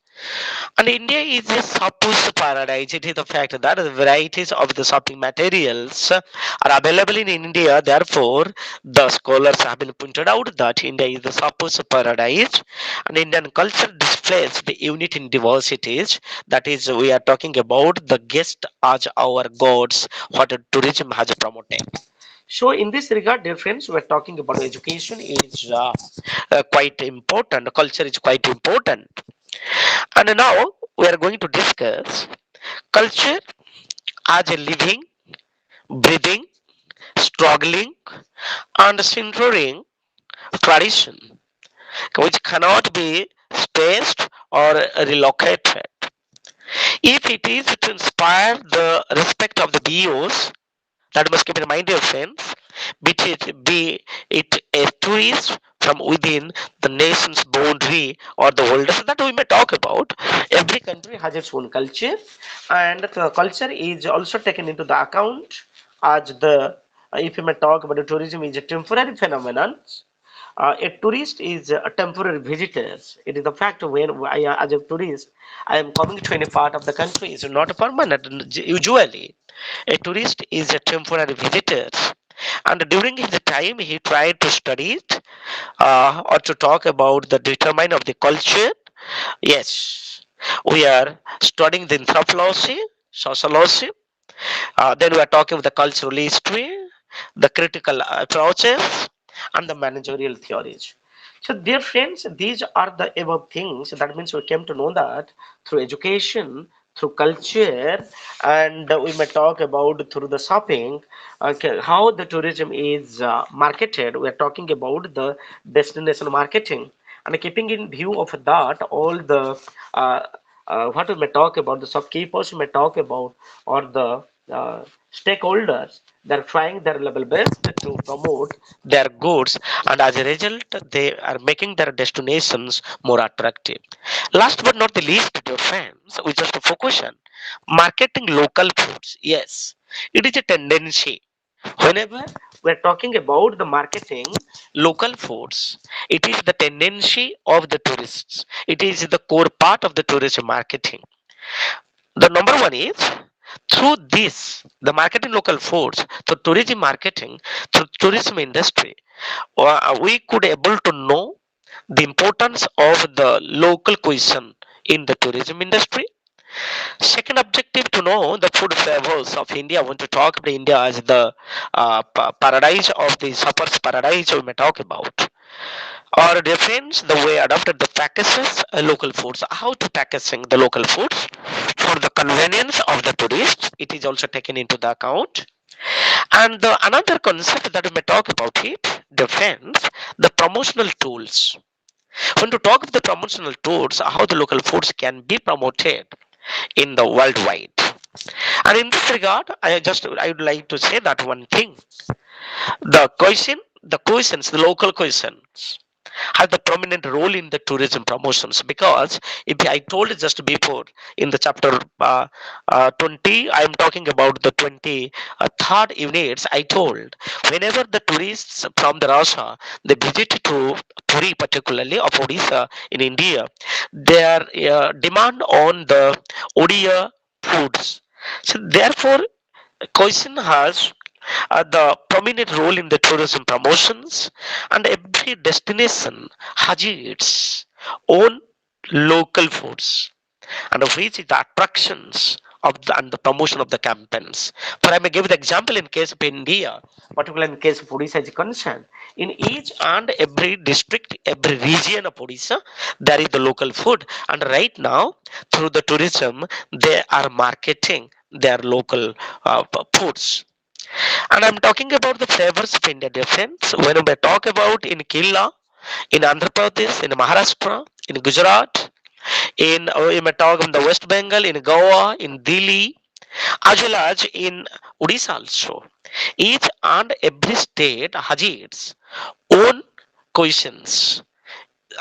And India is a shopping paradise. It is the fact that the varieties of the shopping materials are available in India. Therefore, the scholars have been pointed out that India is the shopping paradise, and Indian culture displays the unity in diversities. That is, we are talking about the guest as our gods, what tourism has promoted. So, in this regard, dear friends, we're talking about education is quite important. Culture is quite important. And now we are going to discuss culture as a living, breathing, struggling, and centering tradition which cannot be spaced or relocated. If it is to inspire the respect of the BOs, that must keep in mind, dear friends, be it a tourist from within the nation's boundary or the world. So that we may talk about. Every country has its own culture, and the culture is also taken into the account as the if you may talk about the tourism is a temporary phenomenon. A tourist is a temporary visitor. It is the fact when I, as a tourist, I am coming to any part of the country. It's not a permanent. Usually, a tourist is a temporary visitor, and during his time, he tried to study it or to talk about the determine of the culture. Yes, we are studying the anthropology, sociology. Then we are talking about the cultural history, the critical approaches, and the managerial theories. So, dear friends, these are the above things. That means we came to know that through education, through culture, and we may talk about through the shopping, okay, how the tourism is marketed. We are talking about the destination marketing, and keeping in view of that, all the what we may talk about, the shopkeepers we may talk about, or the stakeholders, they're trying their level best to promote their goods, and as a result, they are making their destinations more attractive. Last but not the least, dear friends, we just focus on marketing local foods. Yes, it is a tendency. Whenever we're talking about the marketing local foods, it is the tendency of the tourists. It is the core part of the tourism marketing. The number one is through this, the marketing local foods, through tourism marketing, through tourism industry, we could able to know the importance of the local cuisine in the tourism industry. Second objective to know the food flavors of India. I want to talk about India as the paradise of the suppers paradise we may talk about. Or defines the way adopted the practices local foods. How to packaging the local foods for the convenience of the tourists. It is also taken into the account. And the another concept that we may talk about it defends the promotional tools. When to talk of the promotional tools, how the local foods can be promoted in the worldwide. And in this regard, I would like to say that one thing: the cuisines, the local cuisines have the prominent role in the tourism promotions, because if I told just before in the chapter 20, I am talking about the 20 third units. I told whenever the tourists from the Russia they visit to Puri, particularly of Odisha in India, their demand on the Odia foods. So therefore, cuisine has the prominent role in the tourism promotions, and every destination has its own local foods, and which is the attractions and the promotion of the campaigns. For I may give the example in case of India, particularly in case of Odisha is concerned. In each and every district, every region of Odisha, there is the local food. And right now, through the tourism, they are marketing their local foods. And I'm talking about the flavors of India, dear friends. When we talk about in Kerala, in Andhra Pradesh, in Maharashtra, in Gujarat, in we may talk in the West Bengal, in Goa, in Delhi, as well as in Odisha also. Each and every state has its own cuisines,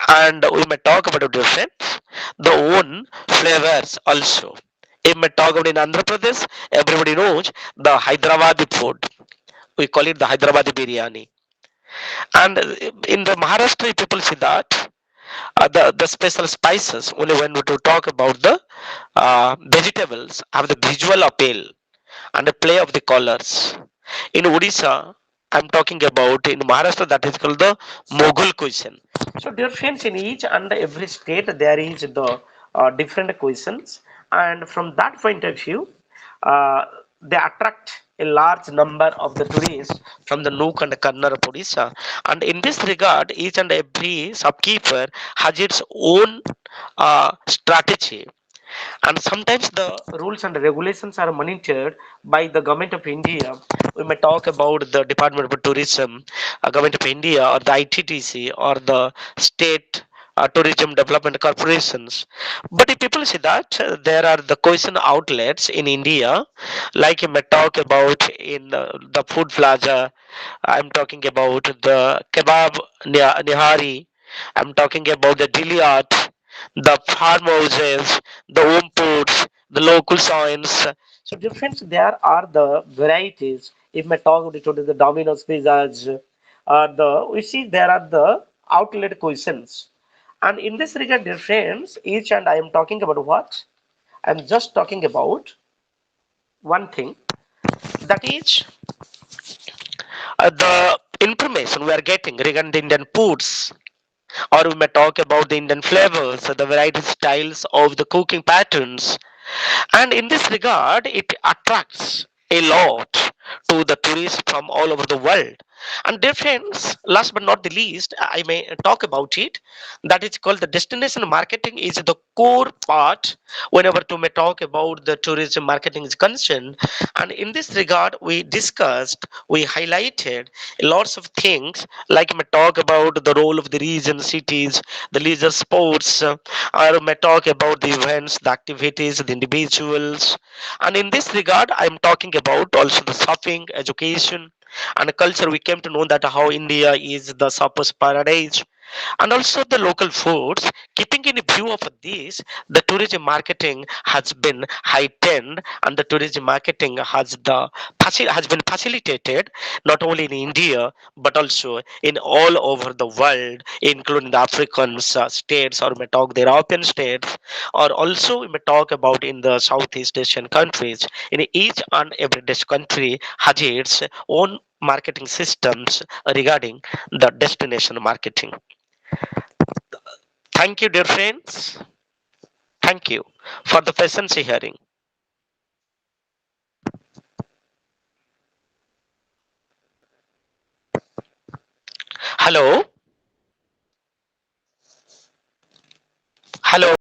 and we may talk about different the own flavors also. If we talk about in Andhra Pradesh, everybody knows the Hyderabadi food. We call it the Hyderabadi biryani. And in the Maharashtra, people see that the special spices only when we to talk about the vegetables have the visual appeal and the play of the colors. In Odisha, I'm talking about in Maharashtra that is called the Mughal cuisine. So, dear friends, in each and every state there is the different cuisines, and from that point of view, uh, they attract a large number of the tourists from the nook and corner of Odisha. And in this regard, each and every shopkeeper has its own strategy, and sometimes the rules and regulations are monitored by the government of India. We may talk about the Department of Tourism, government of India, or the ITTC, or the state tourism development corporations. But if people see that there are the question outlets in India, like you may talk about in the food plaza. I'm talking about the kebab nihari. I'm talking about the Delhi art, the farmhouses, the home foods, the local signs. So different there are the varieties. If we talk about the Domino's pizzas, the we see there are the outlet cuisines. And in this regard, dear friends, each and I am talking about what? I'm just talking about one thing, that is the information we are getting regarding the Indian foods, or we may talk about the Indian flavors, the variety styles of the cooking patterns. And in this regard, it attracts a lot to the tourists from all over the world. And dear friends, last but not the least, I may talk about it. That is called the destination marketing is the core part whenever to may talk about the tourism marketing is concerned. And in this regard, we discussed, we highlighted lots of things like may talk about the role of the region, cities, the leisure sports, or may talk about the events, the activities, the individuals. And in this regard, I'm talking about also the shopping, education, and culture. We came to know that how India is the shoppers paradise, and also the local foods. Keeping in view of this, the tourism marketing has been heightened, and the tourism marketing has been facilitated not only in India but also in all over the world, including the African states, or we may talk the European states, or also we may talk about in the Southeast Asian countries. In each and every country has its own marketing systems regarding the destination marketing. Thank you, dear friends. Thank you for the presence hearing. Hello. Hello.